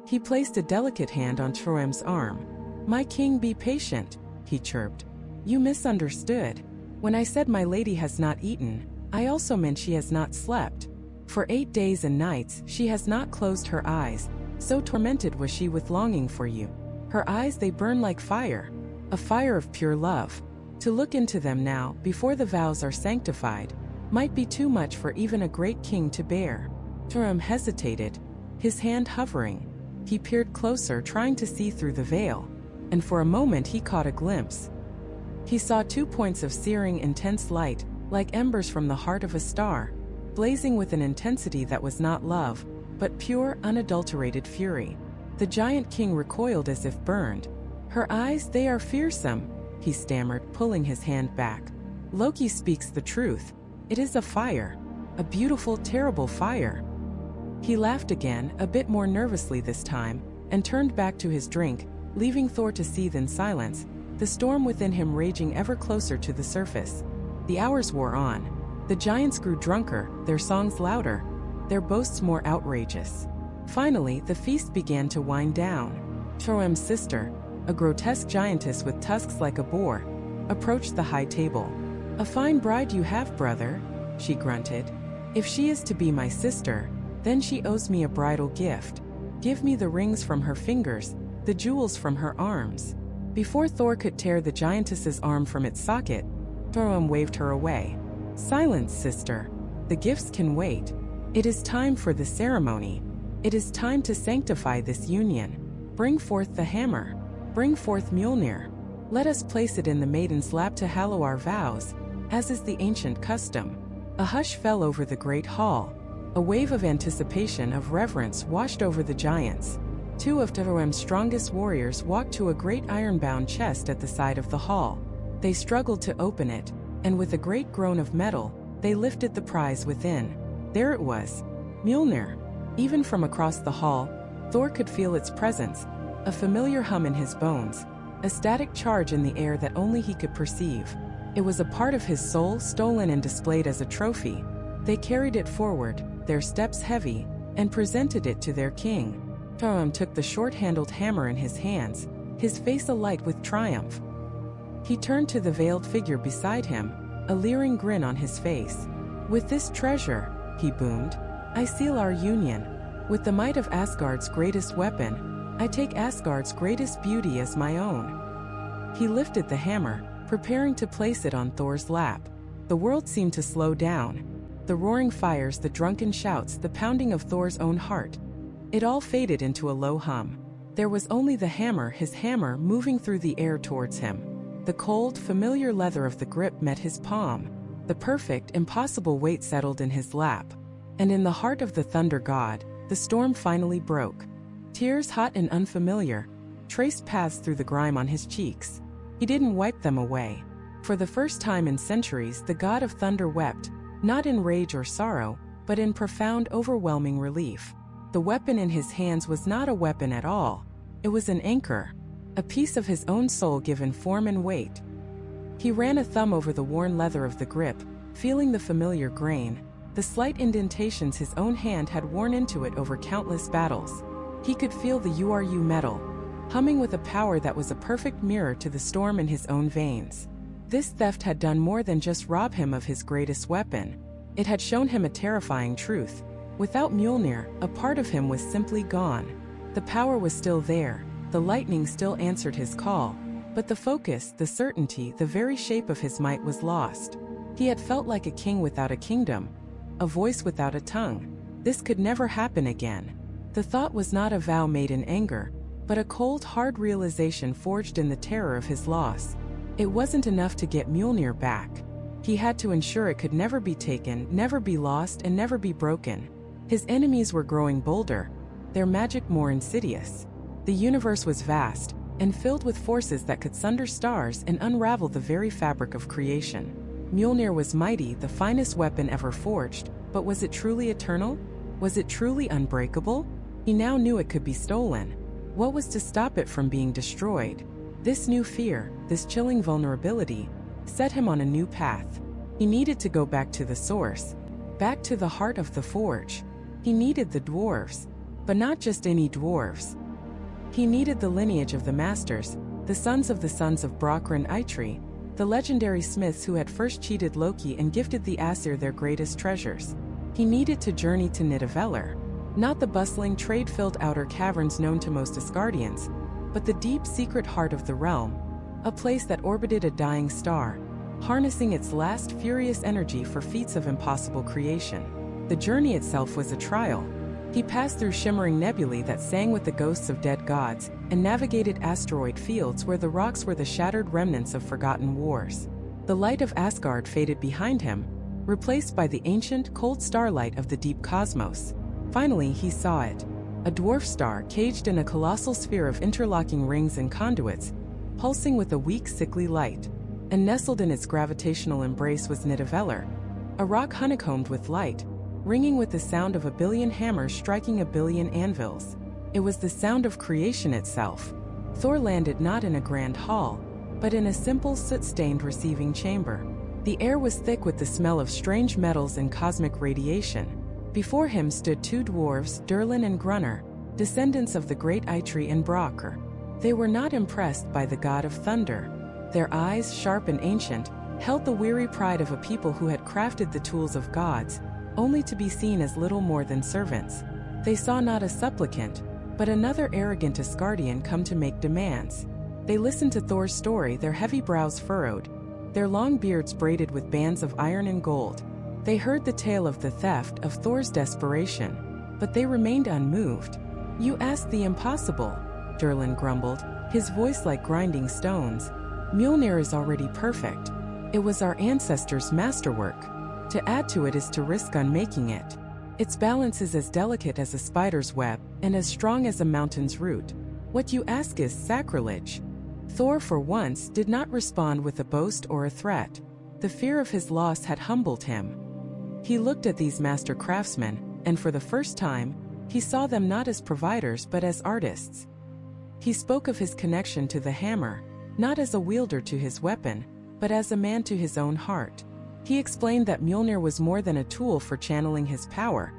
He placed a delicate hand on Thor's arm. "My king, be patient," he chirped. "You misunderstood. When I said my lady has not eaten, I also meant she has not slept. For 8 days and nights she has not closed her eyes, so tormented was she with longing for you. Her eyes, they burn like fire, a fire of pure love. To look into them now, before the vows are sanctified, might be too much for even a great king to bear." Thor hesitated, his hand hovering. He peered closer, trying to see through the veil, and for a moment he caught a glimpse. He saw 2 points of searing, intense light, like embers from the heart of a star, blazing with an intensity that was not love, but pure, unadulterated fury. The giant king recoiled as if burned. "Her eyes, they are fearsome," he stammered, pulling his hand back. "Loki speaks the truth. It is a fire. A beautiful, terrible fire." He laughed again, a bit more nervously this time, and turned back to his drink, leaving Thor to seethe in silence, the storm within him raging ever closer to the surface. The hours wore on. The giants grew drunker, their songs louder, their boasts more outrageous. Finally, the feast began to wind down. Thor's sister, a grotesque giantess with tusks like a boar, approached the high table. "A fine bride you have, brother," she grunted. "If she is to be my sister, then she owes me a bridal gift. Give me the rings from her fingers, the jewels from her arms." Before Thor could tear the giantess's arm from its socket, Thor waved her away. "Silence, sister. The gifts can wait. It is time for the ceremony. It is time to sanctify this union. Bring forth the hammer. Bring forth Mjolnir. Let us place it in the maiden's lap to hallow our vows, as is the ancient custom." A hush fell over the great hall. A wave of anticipation, of reverence washed over the giants. 2 of Thor's strongest warriors walked to a great iron-bound chest at the side of the hall. They struggled to open it, and with a great groan of metal, they lifted the prize within. There it was, Mjolnir. Even from across the hall, Thor could feel its presence, a familiar hum in his bones, a static charge in the air that only he could perceive. It was a part of his soul, stolen and displayed as a trophy. They carried it forward, their steps heavy, and presented it to their king. Thor took the short-handled hammer in his hands, his face alight with triumph. He turned to the veiled figure beside him, a leering grin on his face. "With this treasure," he boomed, "I seal our union. With the might of Asgard's greatest weapon, I take Asgard's greatest beauty as my own." He lifted the hammer, preparing to place it on Thor's lap. The world seemed to slow down. The roaring fires, the drunken shouts, the pounding of Thor's own heart. It all faded into a low hum. There was only the hammer, his hammer, moving through the air towards him. The cold, familiar leather of the grip met his palm. The perfect, impossible weight settled in his lap. And in the heart of the thunder god, the storm finally broke. Tears, hot and unfamiliar, traced paths through the grime on his cheeks. He didn't wipe them away. For the first time in centuries, the god of thunder wept, not in rage or sorrow, but in profound, overwhelming relief. The weapon in his hands was not a weapon at all. It was an anchor, a piece of his own soul given form and weight. He ran a thumb over the worn leather of the grip, feeling the familiar grain, the slight indentations his own hand had worn into it over countless battles. He could feel the URU metal, humming with a power that was a perfect mirror to the storm in his own veins. This theft had done more than just rob him of his greatest weapon. It had shown him a terrifying truth. Without Mjolnir, a part of him was simply gone. The power was still there, the lightning still answered his call, but the focus, the certainty, the very shape of his might was lost. He had felt like a king without a kingdom, a voice without a tongue. This could never happen again. The thought was not a vow made in anger, but a cold, hard realization forged in the terror of his loss. It wasn't enough to get Mjolnir back. He had to ensure it could never be taken, never be lost, and never be broken. His enemies were growing bolder, their magic more insidious. The universe was vast, and filled with forces that could sunder stars and unravel the very fabric of creation. Mjolnir was mighty, the finest weapon ever forged, but was it truly eternal? Was it truly unbreakable? He now knew it could be stolen. What was to stop it from being destroyed? This new fear, this chilling vulnerability, set him on a new path. He needed to go back to the source, back to the heart of the forge. He needed the dwarves, but not just any dwarves. He needed the lineage of the masters, the sons of Brokkr and Eitri, the legendary smiths who had first cheated Loki and gifted the Aesir their greatest treasures. He needed to journey to Nidavellir, not the bustling, trade-filled outer caverns known to most Asgardians, but the deep, secret heart of the realm, a place that orbited a dying star, harnessing its last furious energy for feats of impossible creation. The journey itself was a trial. He passed through shimmering nebulae that sang with the ghosts of dead gods, and navigated asteroid fields where the rocks were the shattered remnants of forgotten wars. The light of Asgard faded behind him, replaced by the ancient, cold starlight of the deep cosmos. Finally, he saw it. A dwarf star caged in a colossal sphere of interlocking rings and conduits, pulsing with a weak, sickly light. And nestled in its gravitational embrace was Nidavellir, a rock honeycombed with light, ringing with the sound of a billion hammers striking a billion anvils. It was the sound of creation itself. Thor landed not in a grand hall, but in a simple, soot-stained receiving chamber. The air was thick with the smell of strange metals and cosmic radiation. Before him stood two dwarves, Durlin and Grunner, descendants of the great Eitri and Brokkr. They were not impressed by the god of thunder. Their eyes, sharp and ancient, held the weary pride of a people who had crafted the tools of gods, only to be seen as little more than servants. They saw not a supplicant, but another arrogant Asgardian come to make demands. They listened to Thor's story, their heavy brows furrowed, their long beards braided with bands of iron and gold. They heard the tale of the theft, of Thor's desperation, but they remained unmoved. "You asked the impossible," Durlin grumbled, his voice like grinding stones. "Mjolnir is already perfect. It was our ancestors' masterwork. To add to it is to risk unmaking it. Its balance is as delicate as a spider's web, and as strong as a mountain's root. What you ask is sacrilege." Thor, for once, did not respond with a boast or a threat. The fear of his loss had humbled him. He looked at these master craftsmen, and for the first time, he saw them not as providers but as artists. He spoke of his connection to the hammer, not as a wielder to his weapon, but as a man to his own heart. He explained that Mjolnir was more than a tool for channeling his power.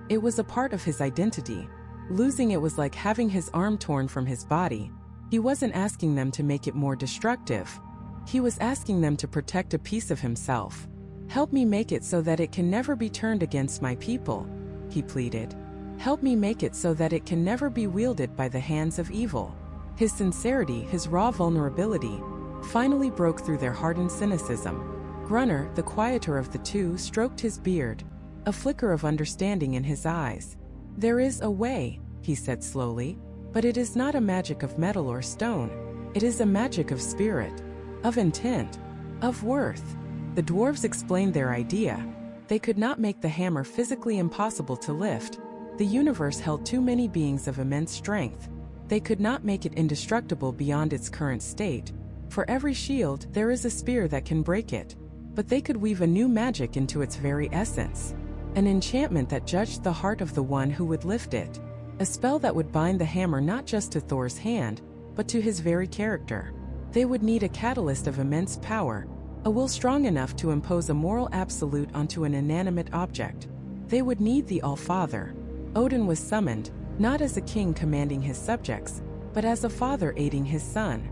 It was a part of his identity. Losing it was like having his arm torn from his body. He wasn't asking them to make it more destructive. He was asking them to protect a piece of himself. "Help me make it so that it can never be turned against my people," he pleaded. "Help me make it so that it can never be wielded by the hands of evil." His sincerity, his raw vulnerability, finally broke through their hardened cynicism. Grunner, the quieter of the two, stroked his beard, a flicker of understanding in his eyes. "There is a way," he said slowly, "but it is not a magic of metal or stone. It is a magic of spirit, of intent, of worth." The dwarves explained their idea. They could not make the hammer physically impossible to lift. The universe held too many beings of immense strength. They could not make it indestructible beyond its current state. For every shield, there is a spear that can break it. But they could weave a new magic into its very essence. An enchantment that judged the heart of the one who would lift it. A spell that would bind the hammer not just to Thor's hand, but to his very character. They would need a catalyst of immense power, a will strong enough to impose a moral absolute onto an inanimate object. They would need the All-Father. Odin was summoned, not as a king commanding his subjects, but as a father aiding his son.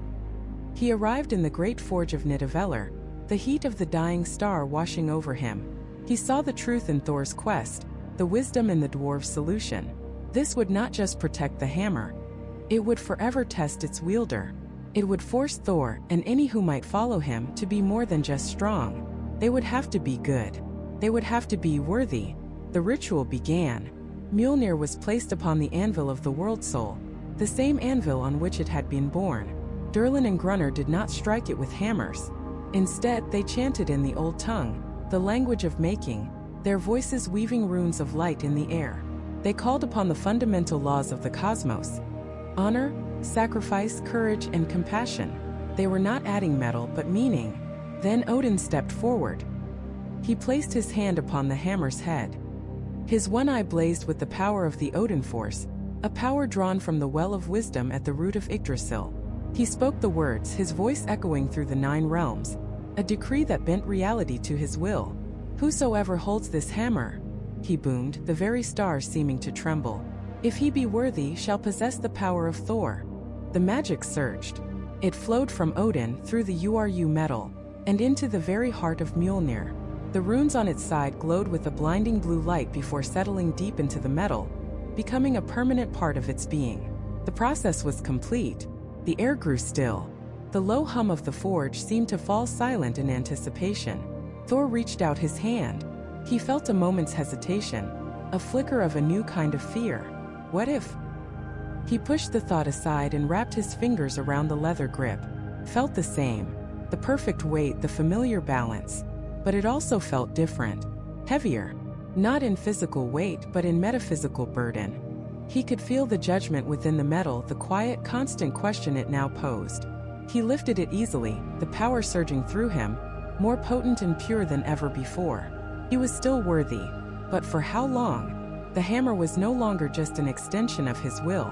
He arrived in the great forge of Nidavellir, the heat of the dying star washing over him. He saw the truth in Thor's quest, the wisdom in the dwarves' solution. This would not just protect the hammer, it would forever test its wielder. It would force Thor and any who might follow him to be more than just strong. They would have to be good. They would have to be worthy. The ritual began. Mjolnir was placed upon the anvil of the world soul, the same anvil on which it had been born. Durlin and Grunner did not strike it with hammers. Instead, they chanted in the old tongue, the language of making, their voices weaving runes of light in the air. They called upon the fundamental laws of the cosmos: honor, sacrifice, courage, and compassion. They were not adding metal but meaning. Then Odin stepped forward. He placed his hand upon the hammer's head. His one eye blazed with the power of the Odin force, a power drawn from the well of wisdom at the root of Yggdrasil. He spoke the words, his voice echoing through the 9 realms, a decree that bent reality to his will. "Whosoever holds this hammer," he boomed, the very stars seeming to tremble, "if he be worthy, shall possess the power of Thor." The magic surged. It flowed from Odin through the URU metal and into the very heart of Mjolnir. The runes on its side glowed with a blinding blue light before settling deep into the metal, becoming a permanent part of its being. The process was complete. The air grew still. The low hum of the forge seemed to fall silent in anticipation. Thor reached out his hand. He felt a moment's hesitation, a flicker of a new kind of fear. What if? He pushed the thought aside and wrapped his fingers around the leather grip. Felt the same, the perfect weight, the familiar balance. But it also felt different, heavier, not in physical weight but in metaphysical burden. He could feel the judgment within the metal, the quiet, constant question it now posed. He lifted it easily, the power surging through him, more potent and pure than ever before. He was still worthy, but for how long? The hammer was no longer just an extension of his will.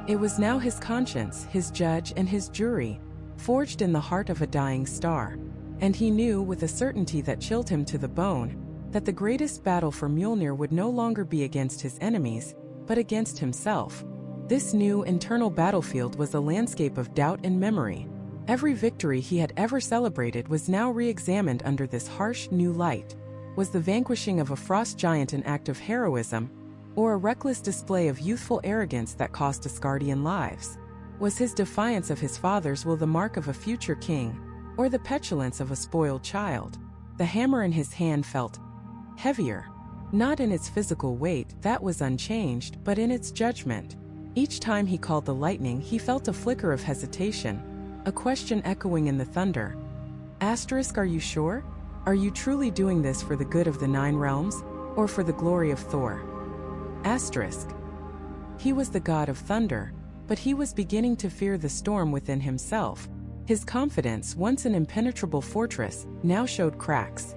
It was now his conscience, his judge and his jury, forged in the heart of a dying star. And he knew, with a certainty that chilled him to the bone, that the greatest battle for Mjolnir would no longer be against his enemies, but against himself. This new, internal battlefield was a landscape of doubt and memory. Every victory he had ever celebrated was now re-examined under this harsh, new light. Was the vanquishing of a frost giant an act of heroism, or a reckless display of youthful arrogance that cost Asgardian lives? Was his defiance of his father's will the mark of a future king, or the petulance of a spoiled child? The hammer in his hand felt heavier, not in its physical weight, that was unchanged, but in its judgment. Each time he called the lightning, he felt a flicker of hesitation, a question echoing in the thunder. Asterisk, are you sure? Are you truly doing this for the good of the 9 realms, or for the glory of Thor? Asterisk. He was the god of thunder, but he was beginning to fear the storm within himself. His confidence, once an impenetrable fortress, now showed cracks.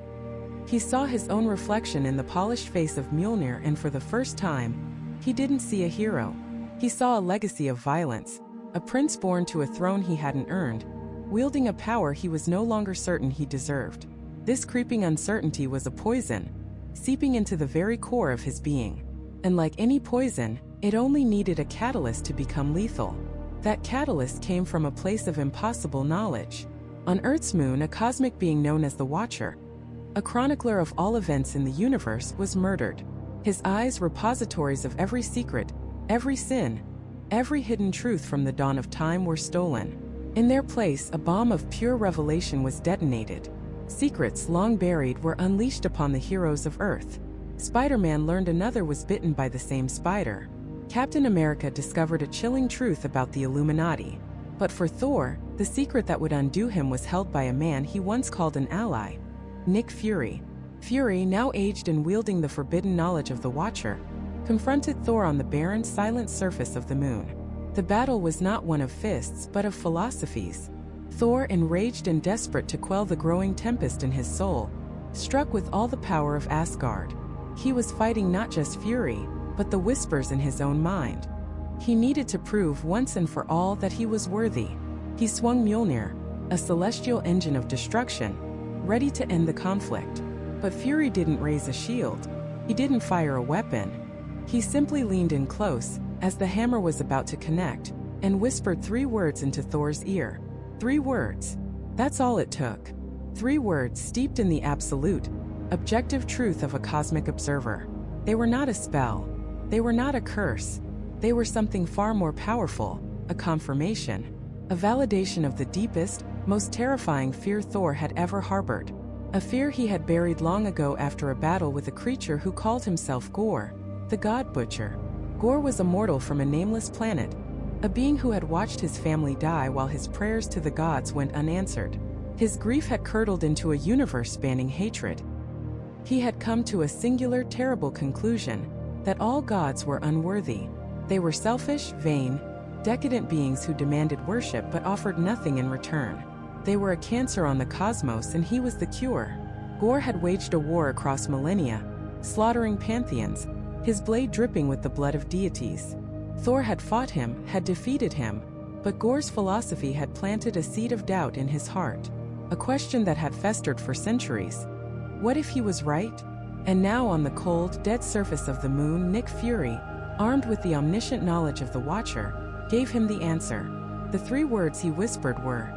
He saw his own reflection in the polished face of Mjolnir, and for the first time, he didn't see a hero. He saw a legacy of violence, a prince born to a throne he hadn't earned, wielding a power he was no longer certain he deserved. This creeping uncertainty was a poison, seeping into the very core of his being. And like any poison, it only needed a catalyst to become lethal. That catalyst came from a place of impossible knowledge. On Earth's moon, a cosmic being known as the Watcher, a chronicler of all events in the universe, was murdered. His eyes, repositories of every secret, every sin, every hidden truth from the dawn of time, were stolen. In their place, a bomb of pure revelation was detonated. Secrets long buried were unleashed upon the heroes of Earth. Spider-Man learned another was bitten by the same spider. Captain America discovered a chilling truth about the Illuminati. But for Thor, the secret that would undo him was held by a man he once called an ally, Nick Fury. Fury, now aged and wielding the forbidden knowledge of the Watcher, confronted Thor on the barren, silent surface of the moon. The battle was not one of fists but of philosophies. Thor, enraged and desperate to quell the growing tempest in his soul, struck with all the power of Asgard. He was fighting not just Fury, but the whispers in his own mind. He needed to prove once and for all that he was worthy. He swung Mjolnir, a celestial engine of destruction, ready to end the conflict. But Fury didn't raise a shield. He didn't fire a weapon. He simply leaned in close, as the hammer was about to connect, and whispered 3 words into Thor's ear. 3 words. That's all it took. 3 words steeped in the absolute, objective truth of a cosmic observer. They were not a spell. They were not a curse. They were something far more powerful, a confirmation, a validation of the deepest, most terrifying fear Thor had ever harbored. A fear he had buried long ago after a battle with a creature who called himself Gorr, the God Butcher. Gorr was a mortal from a nameless planet, a being who had watched his family die while his prayers to the gods went unanswered. His grief had curdled into a universe-spanning hatred. He had come to a singular, terrible conclusion, that all gods were unworthy. They were selfish, vain, decadent beings who demanded worship but offered nothing in return. They were a cancer on the cosmos and he was the cure. Gorr had waged a war across millennia, slaughtering pantheons, his blade dripping with the blood of deities. Thor had fought him, had defeated him, but Gorr's philosophy had planted a seed of doubt in his heart, a question that had festered for centuries. What if he was right? And now on the cold, dead surface of the moon, Nick Fury, armed with the omniscient knowledge of the Watcher, gave him the answer. The 3 words he whispered were,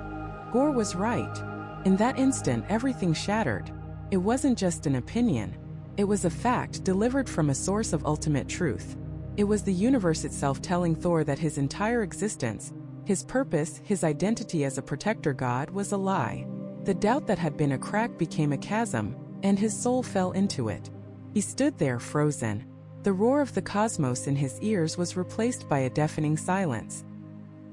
Gorr was right. In that instant, everything shattered. It wasn't just an opinion. It was a fact delivered from a source of ultimate truth. It was the universe itself telling Thor that his entire existence, his purpose, his identity as a protector god was a lie. The doubt that had been a crack became a chasm, and his soul fell into it. He stood there frozen. The roar of the cosmos in his ears was replaced by a deafening silence.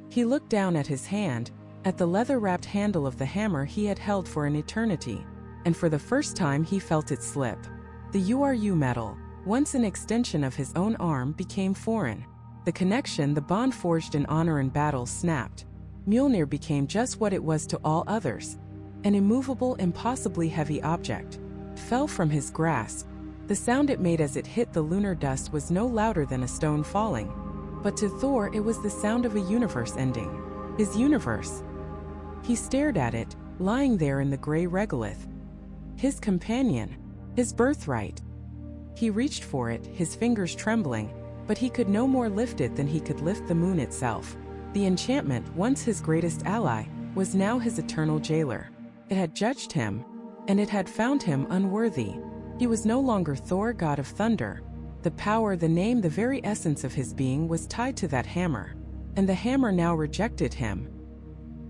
He looked down at his hand, at the leather-wrapped handle of the hammer he had held for an eternity, and for the first time he felt it slip. The URU metal, once an extension of his own arm, became foreign. The connection, the bond forged in honor and battle, snapped. Mjolnir became just what it was to all others. An immovable, impossibly heavy object fell from his grasp. The sound it made as it hit the lunar dust was no louder than a stone falling. But to Thor it was the sound of a universe ending. His universe. He stared at it, lying there in the gray regolith. His companion. His birthright. He reached for it, his fingers trembling, but he could no more lift it than he could lift the moon itself. The enchantment, once his greatest ally, was now his eternal jailer. It had judged him, and it had found him unworthy. He was no longer Thor, god of thunder. The power, the name, the very essence of his being was tied to that hammer, and the hammer now rejected him.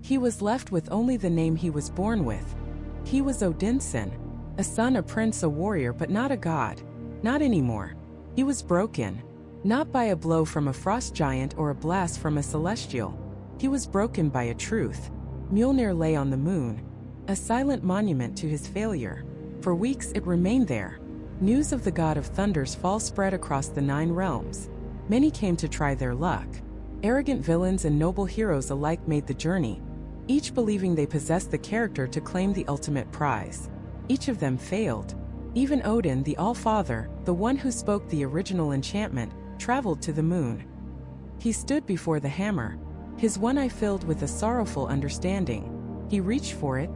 He was left with only the name he was born with. He was Odinson, a son, a prince, a warrior, but not a god. Not anymore. He was broken. Not by a blow from a frost giant or a blast from a celestial. He was broken by a truth. Mjolnir lay on the moon, a silent monument to his failure. For weeks it remained there. News of the god of thunder's fall spread across the 9 realms. Many came to try their luck. Arrogant villains and noble heroes alike made the journey, each believing they possessed the character to claim the ultimate prize. Each of them failed. Even Odin, the All-Father, the one who spoke the original enchantment, traveled to the moon. He stood before the hammer, his one eye filled with a sorrowful understanding. He reached for it,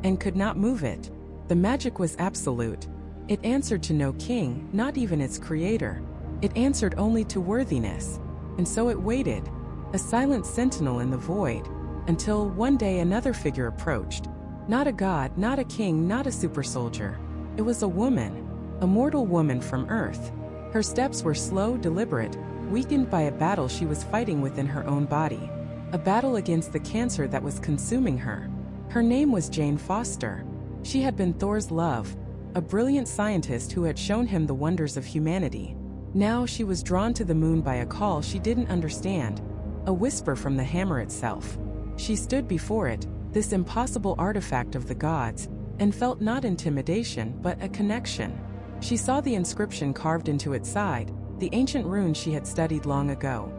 and could not move it. The magic was absolute. It answered to no king, not even its creator. It answered only to worthiness. And so it waited, a silent sentinel in the void, until one day another figure approached. Not a god, not a king, not a super soldier. It was a woman, a mortal woman from Earth. Her steps were slow, deliberate, weakened by a battle she was fighting within her own body. A battle against the cancer that was consuming her. Her name was Jane Foster. She had been Thor's love, a brilliant scientist who had shown him the wonders of humanity. Now she was drawn to the moon by a call she didn't understand, a whisper from the hammer itself. She stood before it, this impossible artifact of the gods, and felt not intimidation but a connection. She saw the inscription carved into its side, the ancient rune she had studied long ago.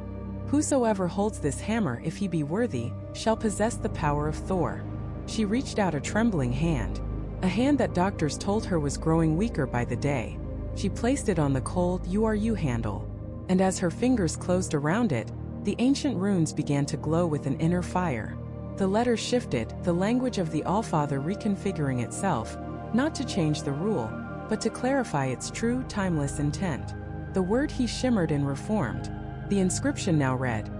Whosoever holds this hammer, if he be worthy, shall possess the power of Thor. She reached out a trembling hand, a hand that doctors told her was growing weaker by the day. She placed it on the cold URU handle, and as her fingers closed around it, the ancient runes began to glow with an inner fire. The letters shifted, the language of the Allfather reconfiguring itself, not to change the rule, but to clarify its true, timeless intent. The word he shimmered and reformed. The inscription now read,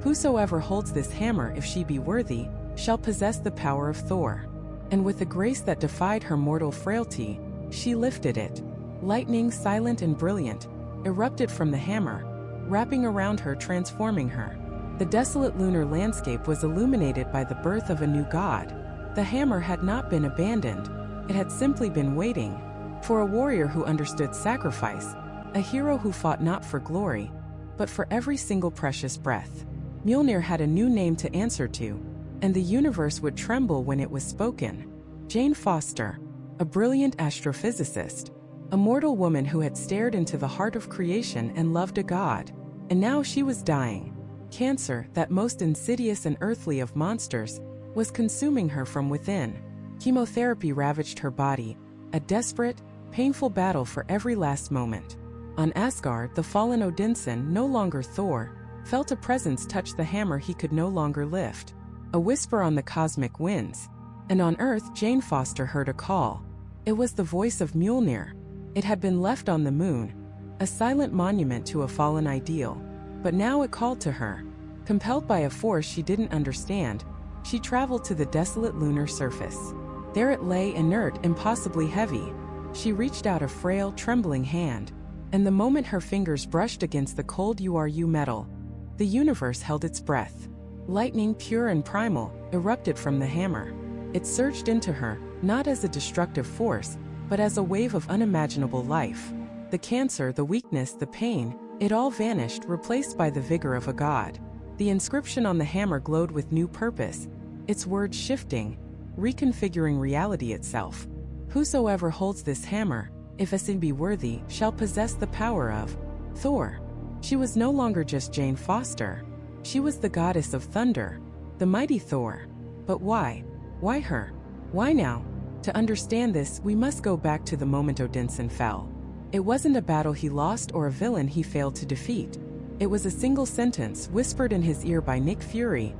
"Whosoever holds this hammer, if she be worthy, shall possess the power of Thor." And with a grace that defied her mortal frailty, she lifted it. Lightning, silent and brilliant, erupted from the hammer. wrapping around her, transforming her. The desolate lunar landscape was illuminated by the birth of a new god. The hammer had not been abandoned, it had simply been waiting for a warrior who understood sacrifice, a hero who fought not for glory, but for every single precious breath. Mjolnir had a new name to answer to, and the universe would tremble when it was spoken. Jane Foster, a brilliant astrophysicist, a mortal woman who had stared into the heart of creation and loved a god, and now she was dying. Cancer, that most insidious and earthly of monsters, was consuming her from within. Chemotherapy ravaged her body, a desperate, painful battle for every last moment. On Asgard, the fallen Odinson, no longer Thor, felt a presence touch the hammer he could no longer lift, a whisper on the cosmic winds. And on Earth, Jane Foster heard a call. It was the voice of Mjolnir. It had been left on the moon, a silent monument to a fallen ideal. But now it called to her. Compelled by a force she didn't understand, she traveled to the desolate lunar surface. There it lay, inert, impossibly heavy. She reached out a frail, trembling hand, and the moment her fingers brushed against the cold URU metal, the universe held its breath. Lightning, pure and primal, erupted from the hammer. It surged into her, not as a destructive force, but as a wave of unimaginable life. The cancer, the weakness, the pain, it all vanished, replaced by the vigor of a god. The inscription on the hammer glowed with new purpose, its words shifting, reconfiguring reality itself. Whosoever holds this hammer, if a sin be worthy, shall possess the power of Thor. She was no longer just Jane Foster. She was the goddess of thunder, the mighty Thor. But why? Why her? Why now? To understand this, we must go back to the moment Odinson fell. It wasn't a battle he lost or a villain he failed to defeat. It was a single sentence whispered in his ear by Nick Fury,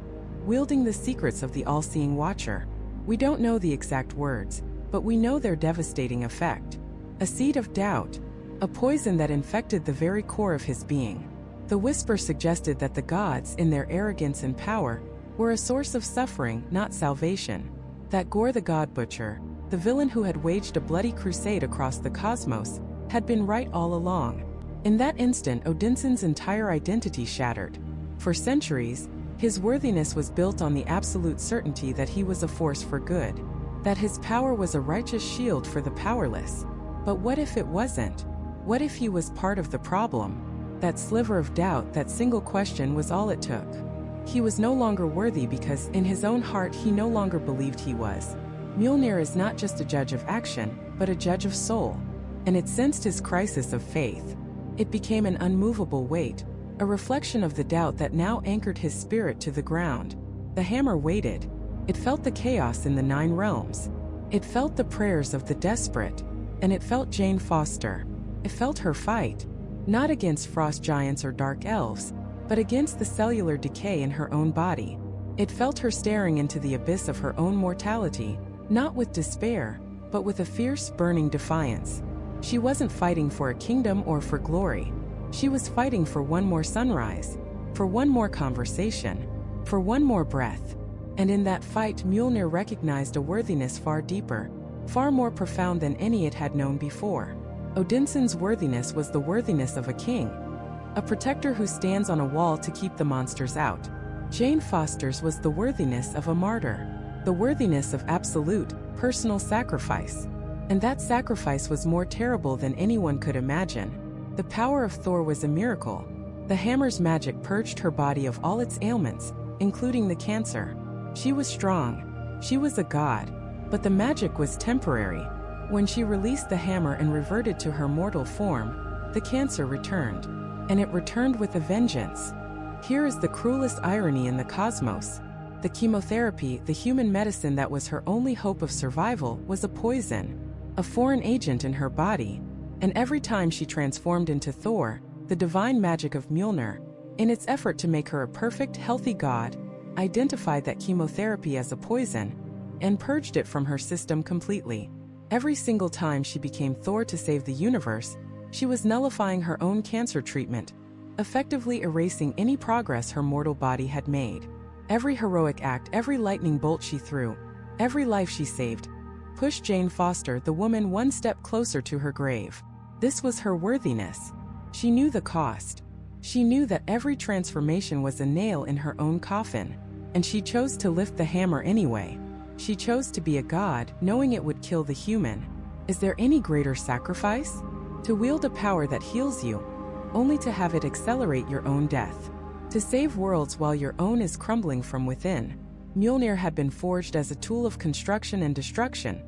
wielding the secrets of the all-seeing Watcher. We don't know the exact words, but we know their devastating effect. A seed of doubt, a poison that infected the very core of his being. The whisper suggested that the gods, in their arrogance and power, were a source of suffering, not salvation. That Gore the God Butcher, the villain who had waged a bloody crusade across the cosmos, had been right all along. In that instant, Odinson's entire identity shattered. For centuries, his worthiness was built on the absolute certainty that he was a force for good, that his power was a righteous shield for the powerless. But what if it wasn't? What if he was part of the problem? That sliver of doubt, that single question was all it took. He was no longer worthy because, in his own heart, he no longer believed he was. Mjolnir is not just a judge of action, but a judge of soul. And it sensed his crisis of faith. It became an unmovable weight, a reflection of the doubt that now anchored his spirit to the ground. The hammer waited. It felt the chaos in the 9 realms. It felt the prayers of the desperate. And it felt Jane Foster. It felt her fight, not against frost giants or dark elves, but against the cellular decay in her own body. It felt her staring into the abyss of her own mortality, not with despair, but with a fierce, burning defiance. She wasn't fighting for a kingdom or for glory. She was fighting for one more sunrise, for one more conversation, for one more breath. And in that fight, Mjolnir recognized a worthiness far deeper, far more profound than any it had known before. Odinson's worthiness was the worthiness of a king, a protector who stands on a wall to keep the monsters out. Jane Foster's was the worthiness of a martyr, the worthiness of absolute, personal sacrifice. And that sacrifice was more terrible than anyone could imagine. The power of Thor was a miracle. The hammer's magic purged her body of all its ailments, including the cancer. She was strong. She was a god. But the magic was temporary. When she released the hammer and reverted to her mortal form, the cancer returned. And it returned with a vengeance. Here is the cruelest irony in the cosmos. The chemotherapy, the human medicine that was her only hope of survival, was a poison, a foreign agent in her body. And every time she transformed into Thor, the divine magic of Mjolnir, in its effort to make her a perfect, healthy god, identified that chemotherapy as a poison and purged it from her system completely. Every single time she became Thor to save the universe, she was nullifying her own cancer treatment, effectively erasing any progress her mortal body had made. Every heroic act, every lightning bolt she threw, every life she saved, pushed Jane Foster, the woman, one step closer to her grave. This was her worthiness. She knew the cost. She knew that every transformation was a nail in her own coffin, and she chose to lift the hammer anyway. She chose to be a god, knowing it would kill the human. Is there any greater sacrifice? To wield a power that heals you, only to have it accelerate your own death. To save worlds while your own is crumbling from within. Mjolnir had been forged as a tool of construction and destruction,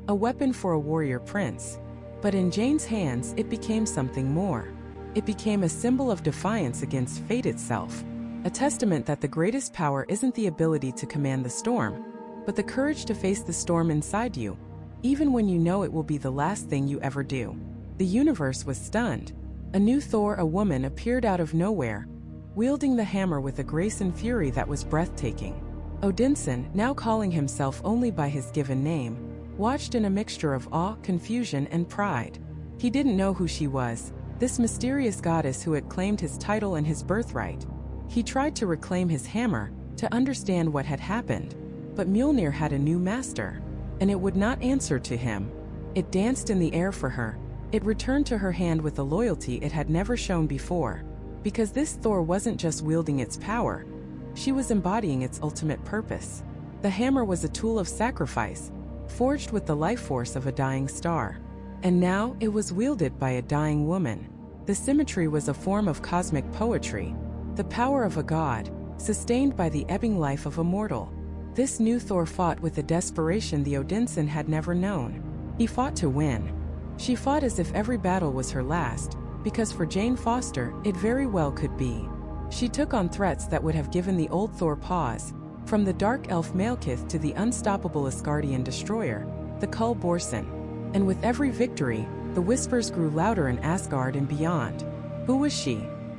a weapon for a warrior prince. But in Jane's hands, it became something more. It became a symbol of defiance against fate itself, a testament that the greatest power isn't the ability to command the storm, but the courage to face the storm inside you, even when you know it will be the last thing you ever do. The universe was stunned. A new Thor, a woman, appeared out of nowhere, wielding the hammer with a grace and fury that was breathtaking. Odinson, now calling himself only by his given name, watched in a mixture of awe, confusion, and pride. He didn't know who she was, this mysterious goddess who had claimed his title and his birthright. He tried to reclaim his hammer, to understand what had happened. But Mjolnir had a new master, and it would not answer to him. It danced in the air for her. It returned to her hand with a loyalty it had never shown before. Because this Thor wasn't just wielding its power, she was embodying its ultimate purpose. The hammer was a tool of sacrifice, forged with the life force of a dying star. And now it was wielded by a dying woman. The symmetry was a form of cosmic poetry, the power of a god, sustained by the ebbing life of a mortal. This new Thor fought with a desperation the Odinson had never known. He fought to win. She fought as if every battle was her last, because for Jane Foster, it very well could be. She took on threats that would have given the old Thor pause, from the dark elf Malekith to the unstoppable Asgardian destroyer, the Kull Borson. And with every victory, the whispers grew louder in Asgard and beyond. Who was she?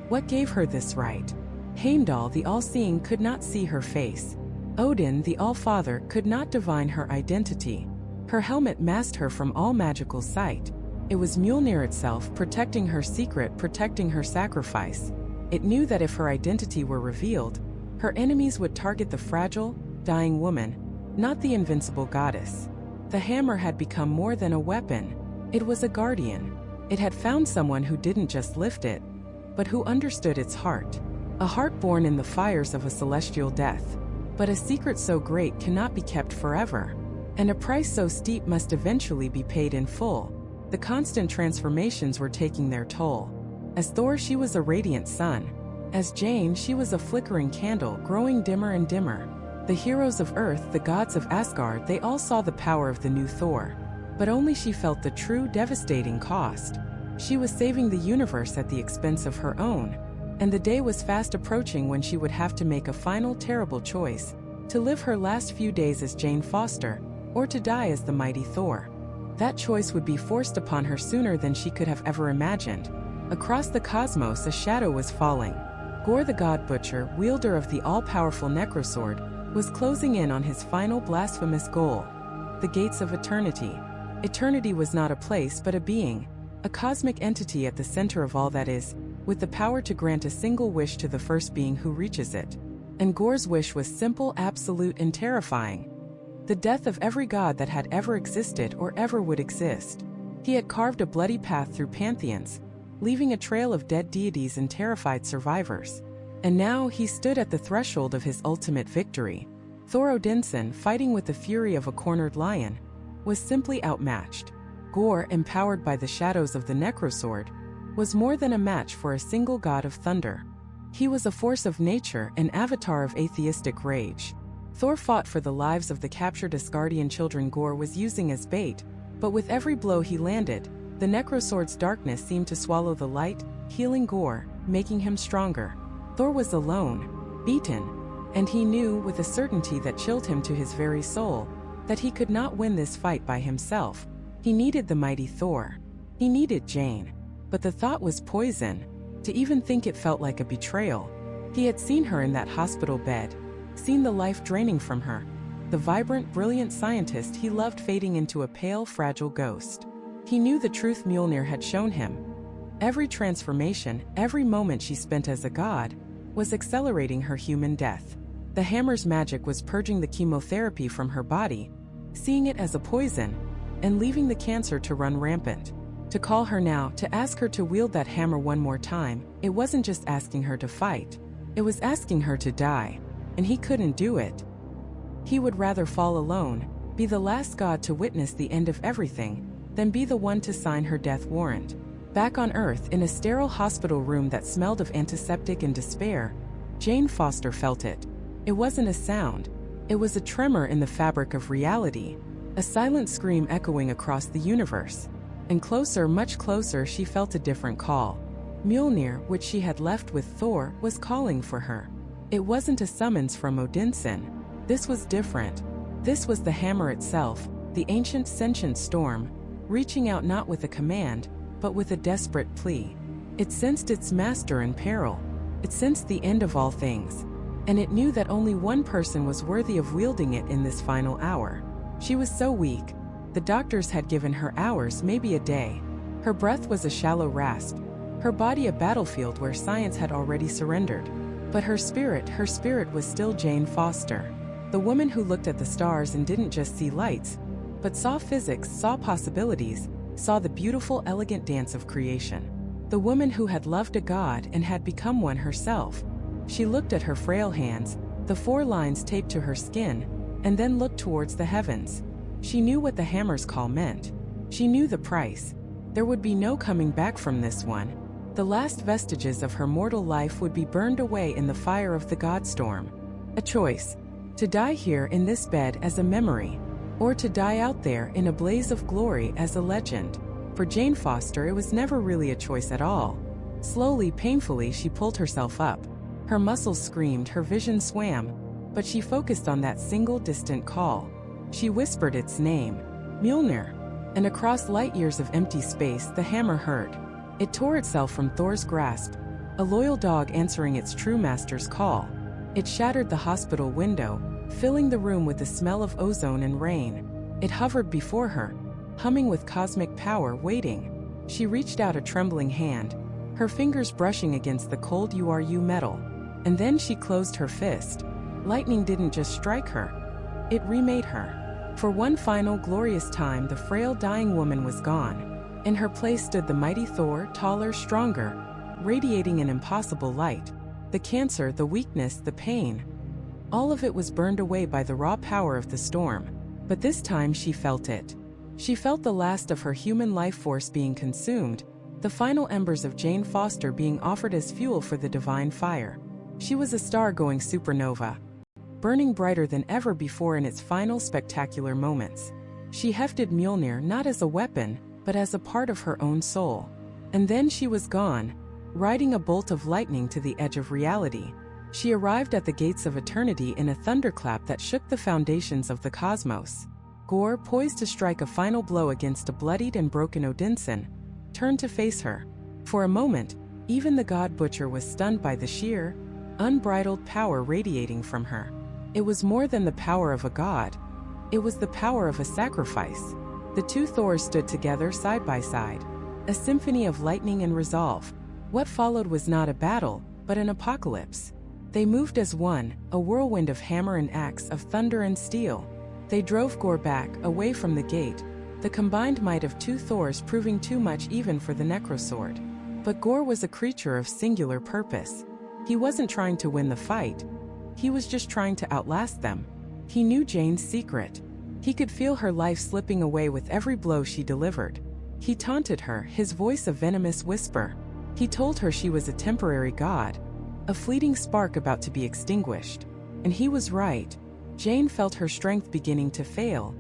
What gave her this right? Heimdall, the all-seeing, could not see her face. Odin, the All-Father, could not divine her identity. Her helmet masked her from all magical sight. It was Mjolnir itself, protecting her secret, protecting her sacrifice. It knew that if her identity were revealed, her enemies would target the fragile, dying woman, not the invincible goddess. The hammer had become more than a weapon. It was a guardian. It had found someone who didn't just lift it, but who understood its heart. A heart born in the fires of a celestial death. But a secret so great cannot be kept forever. And a price so steep must eventually be paid in full. The constant transformations were taking their toll. As Thor, she was a radiant sun. As Jane, she was a flickering candle, growing dimmer and dimmer. The heroes of Earth, the gods of Asgard, they all saw the power of the new Thor. But only she felt the true, devastating cost. She was saving the universe at the expense of her own. And the day was fast approaching when she would have to make a final terrible choice, to live her last few days as Jane Foster, or to die as the mighty Thor. That choice would be forced upon her sooner than she could have ever imagined. Across the cosmos, a shadow was falling. Gorr the God Butcher, wielder of the all-powerful Necrosword, was closing in on his final blasphemous goal, the gates of eternity. Eternity was not a place but a being, a cosmic entity at the center of all that is, with the power to grant a single wish to the first being who reaches it. And Gorr's wish was simple, absolute, and terrifying. The death of every god that had ever existed or ever would exist. He had carved a bloody path through pantheons, leaving a trail of dead deities and terrified survivors. And now he stood at the threshold of his ultimate victory. Thor Odinson, fighting with the fury of a cornered lion, was simply outmatched. Gorr, empowered by the shadows of the Necrosword, was more than a match for a single god of thunder. He was a force of nature, an avatar of atheistic rage. Thor fought for the lives of the captured Asgardian children Gorr was using as bait, but with every blow he landed, the Necrosword's darkness seemed to swallow the light, healing Gorr, making him stronger. Thor was alone, beaten, and he knew with a certainty that chilled him to his very soul, that he could not win this fight by himself. He needed the mighty Thor. He needed Jane. But the thought was poison. To even think it felt like a betrayal. He had seen her in that hospital bed, seen the life draining from her, the vibrant, brilliant scientist he loved fading into a pale, fragile ghost. He knew the truth Mjolnir had shown him. Every transformation, every moment she spent as a god, was accelerating her human death. The hammer's magic was purging the chemotherapy from her body, seeing it as a poison, and leaving the cancer to run rampant. To call her now, to ask her to wield that hammer one more time, it wasn't just asking her to fight. It was asking her to die. And he couldn't do it. He would rather fall alone, be the last god to witness the end of everything, than be the one to sign her death warrant. Back on Earth, in a sterile hospital room that smelled of antiseptic and despair, Jane Foster felt it. It wasn't a sound. It was a tremor in the fabric of reality, a silent scream echoing across the universe. And closer, much closer, she felt a different call. Mjolnir, which she had left with Thor, was calling for her. It wasn't a summons from Odinson. This was different. This was the hammer itself, the ancient sentient storm, reaching out not with a command, but with a desperate plea. It sensed its master in peril. It sensed the end of all things. And it knew that only one person was worthy of wielding it in this final hour. She was so weak. The doctors had given her hours, maybe a day. Her breath was a shallow rasp. Her body a battlefield where science had already surrendered. But her spirit was still Jane Foster. The woman who looked at the stars and didn't just see lights, but saw physics, saw possibilities, saw the beautiful, elegant dance of creation. The woman who had loved a god and had become one herself. She looked at her frail hands, the 4 lines taped to her skin, and then looked towards the heavens. She knew what the hammer's call meant. She knew the price. There would be no coming back from this one. The last vestiges of her mortal life would be burned away in the fire of the godstorm. A choice. To die here in this bed as a memory, or to die out there in a blaze of glory as a legend. For Jane Foster, it was never really a choice at all. Slowly, painfully, she pulled herself up. Her muscles screamed, her vision swam, but she focused on that single distant call. She whispered its name, Mjolnir. And across light years of empty space, the hammer heard. It tore itself from Thor's grasp, a loyal dog answering its true master's call. It shattered the hospital window, filling the room with the smell of ozone and rain. It hovered before her, humming with cosmic power, waiting. She reached out a trembling hand, her fingers brushing against the cold URU metal. And then she closed her fist. Lightning didn't just strike her. It remade her. For one final glorious time, the frail dying woman was gone. In her place stood the mighty Thor, taller, stronger, radiating an impossible light. The cancer, the weakness, the pain. All of it was burned away by the raw power of the storm. But this time she felt it. She felt the last of her human life force being consumed, the final embers of Jane Foster being offered as fuel for the divine fire. She was a star going supernova, burning brighter than ever before in its final spectacular moments. She hefted Mjolnir not as a weapon, but as a part of her own soul. And then she was gone, riding a bolt of lightning to the edge of reality. She arrived at the gates of eternity in a thunderclap that shook the foundations of the cosmos. Gorr, poised to strike a final blow against a bloodied and broken Odinson, turned to face her. For a moment, even the god butcher was stunned by the sheer, unbridled power radiating from her. It was more than the power of a god. It was the power of a sacrifice. The two Thors stood together side by side, a symphony of lightning and resolve. What followed was not a battle, but an apocalypse. They moved as one, a whirlwind of hammer and axe, of thunder and steel. They drove Gorr back, away from the gate, the combined might of two Thors proving too much even for the necrosword. But Gorr was a creature of singular purpose. He wasn't trying to win the fight. He was just trying to outlast them. He knew Jane's secret. He could feel her life slipping away with every blow she delivered. He taunted her, his voice a venomous whisper. He told her she was a temporary god, a fleeting spark about to be extinguished. And he was right. Jane felt her strength beginning to fail,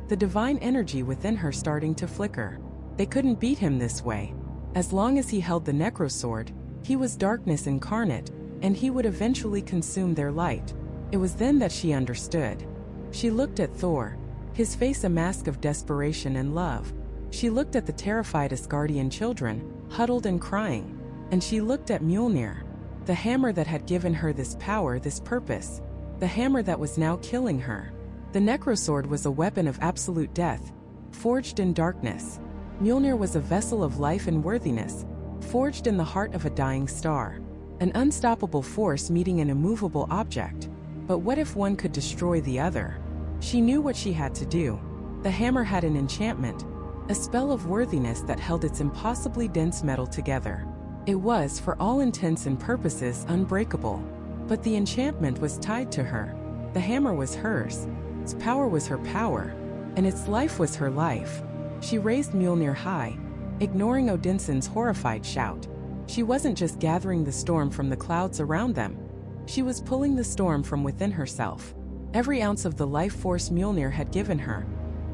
the divine energy within her starting to flicker. They couldn't beat him this way. As long as he held the necrosword, he was darkness incarnate, and he would eventually consume their light. It was then that she understood. She looked at Thor, his face a mask of desperation and love. She looked at the terrified Asgardian children, huddled and crying. And she looked at Mjolnir, the hammer that had given her this power, this purpose. The hammer that was now killing her. The necrosword was a weapon of absolute death, forged in darkness. Mjolnir was a vessel of life and worthiness, forged in the heart of a dying star. An unstoppable force meeting an immovable object. But what if one could destroy the other? She knew what she had to do. The hammer had an enchantment. a spell of worthiness that held its impossibly dense metal together. It was, for all intents and purposes, unbreakable. But the enchantment was tied to her. The hammer was hers. Its power was her power. And its life was her life. She raised Mjolnir high, ignoring Odinson's horrified shout. She wasn't just gathering the storm from the clouds around them. She was pulling the storm from within herself. Every ounce of the life force Mjolnir had given her,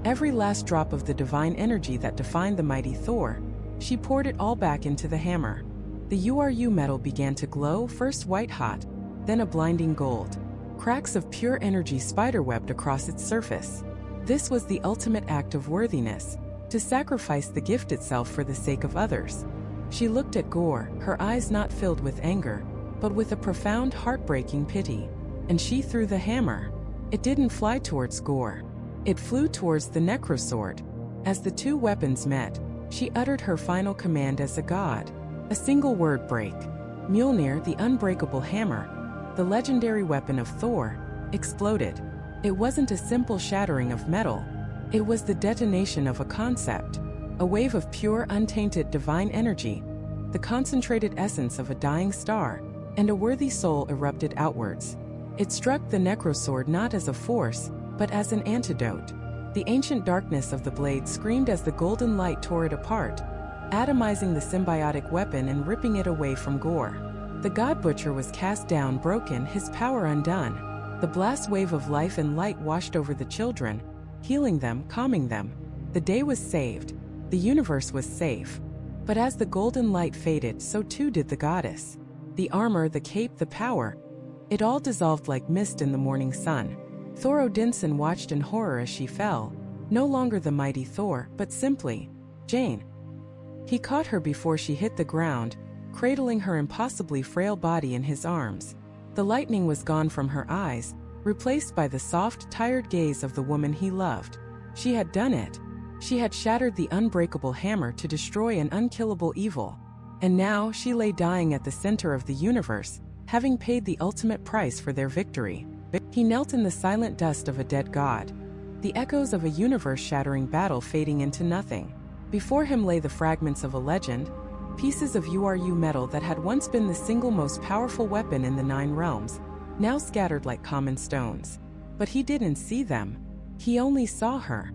every last drop of the divine energy that defined the mighty Thor, she poured it all back into the hammer. The URU metal began to glow, first white-hot, then a blinding gold. Cracks of pure energy spiderwebbed across its surface. This was the ultimate act of worthiness, to sacrifice the gift itself for the sake of others. She looked at Gorr, her eyes not filled with anger, but with a profound, heartbreaking pity. And she threw the hammer. It didn't fly towards Gorr. It flew towards the necrosword. As the two weapons met, she uttered her final command as a god. A single word: break. Mjolnir, the unbreakable hammer, the legendary weapon of Thor, exploded. It wasn't a simple shattering of metal. It was the detonation of a concept, a wave of pure, untainted divine energy, the concentrated essence of a dying star, and a worthy soul erupted outwards. It struck the necrosword not as a force, but as an antidote. The ancient darkness of the blade screamed as the golden light tore it apart, atomizing the symbiotic weapon and ripping it away from Gorr. The God Butcher was cast down, broken, his power undone. The blast wave of life and light washed over the children, healing them, calming them. The day was saved. The universe was safe. But as the golden light faded, so too did the goddess. The armor, the cape, the power. It all dissolved like mist in the morning sun. Thor Odinson watched in horror as she fell, no longer the mighty Thor, but simply Jane. He caught her before she hit the ground, cradling her impossibly frail body in his arms. The lightning was gone from her eyes, replaced by the soft, tired gaze of the woman he loved. She had done it. She had shattered the unbreakable hammer to destroy an unkillable evil. And now she lay dying at the center of the universe, having paid the ultimate price for their victory. He knelt in the silent dust of a dead god, the echoes of a universe-shattering battle fading into nothing. Before him lay the fragments of a legend, pieces of URU metal that had once been the single most powerful weapon in the 9 realms, now scattered like common stones. But he didn't see them. He only saw her.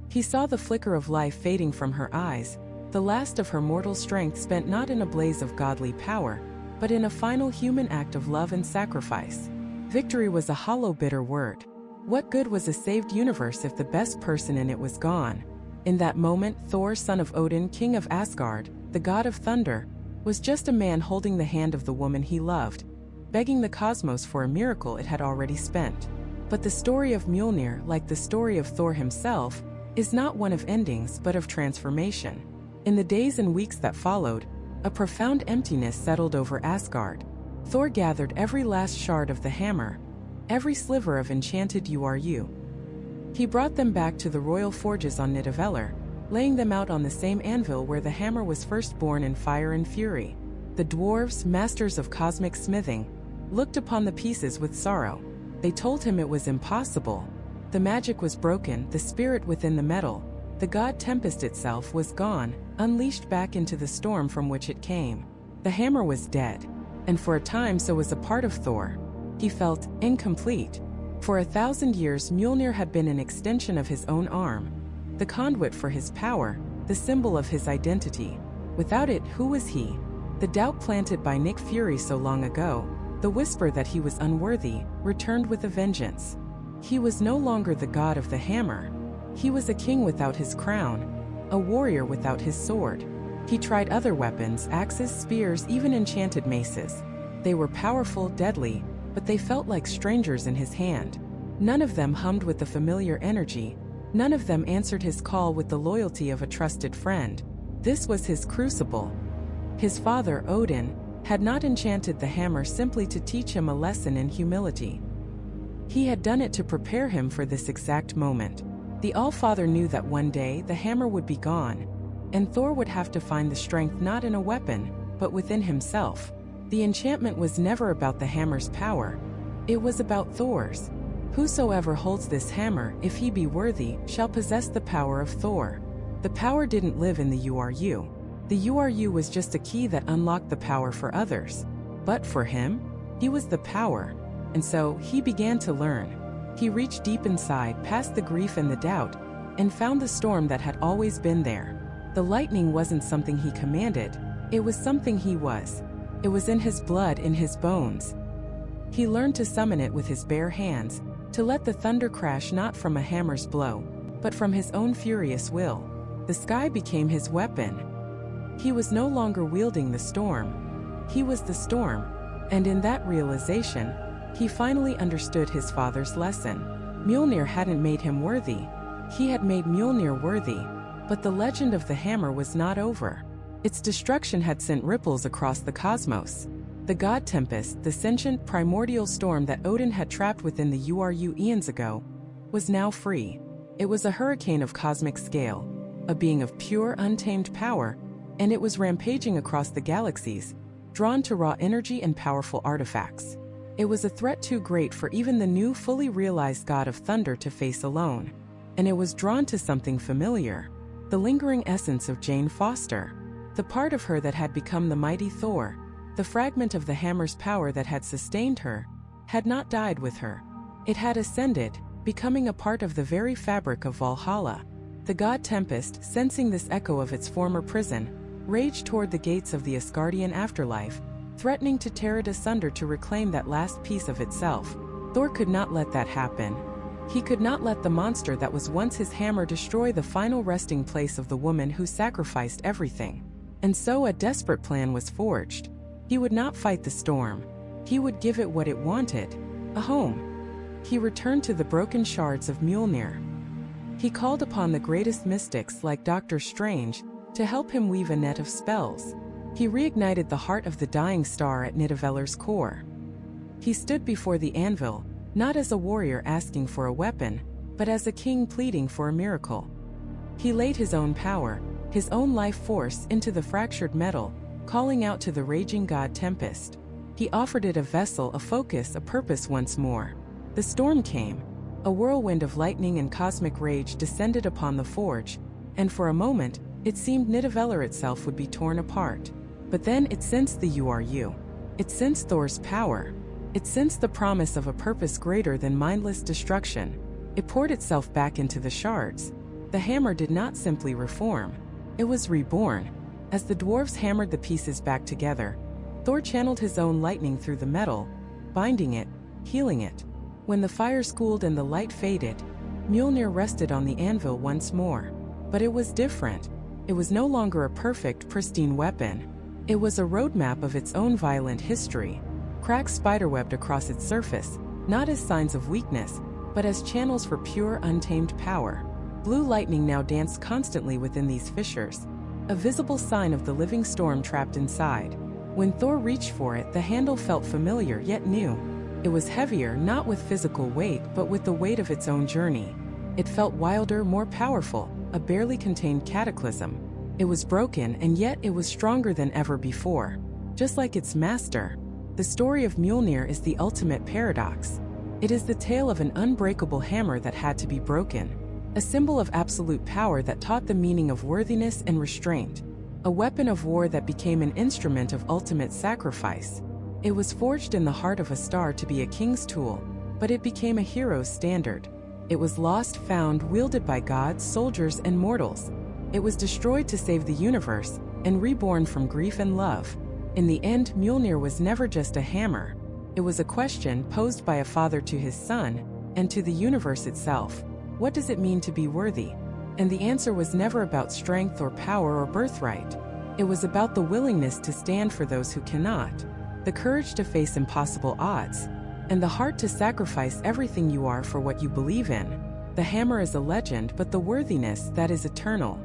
He saw the flicker of life fading from her eyes, the last of her mortal strength spent not in a blaze of godly power, but in a final human act of love and sacrifice. Victory was a hollow, bitter word. What good was a saved universe if the best person in it was gone? In that moment, Thor, son of Odin, king of Asgard, the god of thunder, was just a man holding the hand of the woman he loved, begging the cosmos for a miracle it had already spent. But the story of Mjolnir, like the story of Thor himself, is not one of endings but of transformation. In the days and weeks that followed, a profound emptiness settled over Asgard. Thor gathered every last shard of the hammer, every sliver of enchanted URU. He brought them back to the royal forges on Nidavellir, laying them out on the same anvil where the hammer was first born in fire and fury. The dwarves, masters of cosmic smithing, looked upon the pieces with sorrow. They told him it was impossible. The magic was broken, the spirit within the metal, the god Tempest itself, was gone, unleashed back into the storm from which it came. The hammer was dead. And for a time so was a part of Thor. He felt incomplete. For 1,000 years Mjolnir had been an extension of his own arm, the conduit for his power, the symbol of his identity. Without it, who was he? The doubt planted by Nick Fury so long ago, the whisper that he was unworthy, returned with a vengeance. He was no longer the god of the hammer. He was a king without his crown, a warrior without his sword. He tried other weapons, axes, spears, even enchanted maces. They were powerful, deadly, but they felt like strangers in his hand. None of them hummed with the familiar energy. None of them answered his call with the loyalty of a trusted friend. This was his crucible. His father, Odin, had not enchanted the hammer simply to teach him a lesson in humility. He had done it to prepare him for this exact moment. The All-Father knew that one day the hammer would be gone, and Thor would have to find the strength not in a weapon, but within himself. The enchantment was never about the hammer's power. It was about Thor's. Whosoever holds this hammer, if he be worthy, shall possess the power of Thor. The power didn't live in the URU. The URU was just a key that unlocked the power for others. But for him, he was the power. And so, he began to learn. He reached deep inside, past the grief and the doubt, and found the storm that had always been there. The lightning wasn't something he commanded, it was something he was. It was in his blood, in his bones. He learned to summon it with his bare hands, to let the thunder crash not from a hammer's blow, but from his own furious will. The sky became his weapon. He was no longer wielding the storm. He was the storm. And in that realization, he finally understood his father's lesson. Mjolnir hadn't made him worthy. He had made Mjolnir worthy. But the legend of the hammer was not over. Its destruction had sent ripples across the cosmos. The god tempest, the sentient primordial storm that Odin had trapped within the URU eons ago, was now free. It was a hurricane of cosmic scale, a being of pure, untamed power, and it was rampaging across the galaxies, drawn to raw energy and powerful artifacts. It was a threat too great for even the new, fully realized god of thunder to face alone. And it was drawn to something familiar, the lingering essence of Jane Foster, the part of her that had become the mighty Thor, the fragment of the hammer's power that had sustained her, had not died with her. It had ascended, becoming a part of the very fabric of Valhalla. The god Tempest, sensing this echo of its former prison, raged toward the gates of the Asgardian afterlife, threatening to tear it asunder to reclaim that last piece of itself. Thor could not let that happen. He could not let the monster that was once his hammer destroy the final resting place of the woman who sacrificed everything. And so a desperate plan was forged. He would not fight the storm. He would give it what it wanted, a home. He returned to the broken shards of Mjolnir. He called upon the greatest mystics like Doctor Strange to help him weave a net of spells. He reignited the heart of the dying star at Nidavelir's core. He stood before the anvil, not as a warrior asking for a weapon, but as a king pleading for a miracle. He laid his own power, his own life force into the fractured metal, calling out to the raging god Tempest. He offered it a vessel, a focus, a purpose once more. The storm came. A whirlwind of lightning and cosmic rage descended upon the forge, and for a moment, it seemed Nidavellir itself would be torn apart. But then it sensed the URU. It sensed Thor's power. It sensed the promise of a purpose greater than mindless destruction. It poured itself back into the shards. The hammer did not simply reform. It was reborn. As the dwarves hammered the pieces back together, Thor channeled his own lightning through the metal, binding it, healing it. When the fires cooled and the light faded, Mjolnir rested on the anvil once more. But it was different. It was no longer a perfect, pristine weapon. It was a roadmap of its own violent history, cracks spiderwebbed across its surface, not as signs of weakness, but as channels for pure, untamed power. Blue lightning now danced constantly within these fissures, a visible sign of the living storm trapped inside. When Thor reached for it, the handle felt familiar yet new. It was heavier, not with physical weight, but with the weight of its own journey. It felt wilder, more powerful, a barely contained cataclysm. It was broken, and yet it was stronger than ever before. Just like its master, the story of Mjolnir is the ultimate paradox. It is the tale of an unbreakable hammer that had to be broken, a symbol of absolute power that taught the meaning of worthiness and restraint, a weapon of war that became an instrument of ultimate sacrifice. It was forged in the heart of a star to be a king's tool, but it became a hero's standard. It was lost, found, wielded by gods, soldiers, and mortals. It was destroyed to save the universe, and reborn from grief and love. In the end, Mjolnir was never just a hammer. It was a question posed by a father to his son, and to the universe itself. What does it mean to be worthy? And the answer was never about strength or power or birthright. It was about the willingness to stand for those who cannot, the courage to face impossible odds, and the heart to sacrifice everything you are for what you believe in. The hammer is a legend, but the worthiness, that is eternal.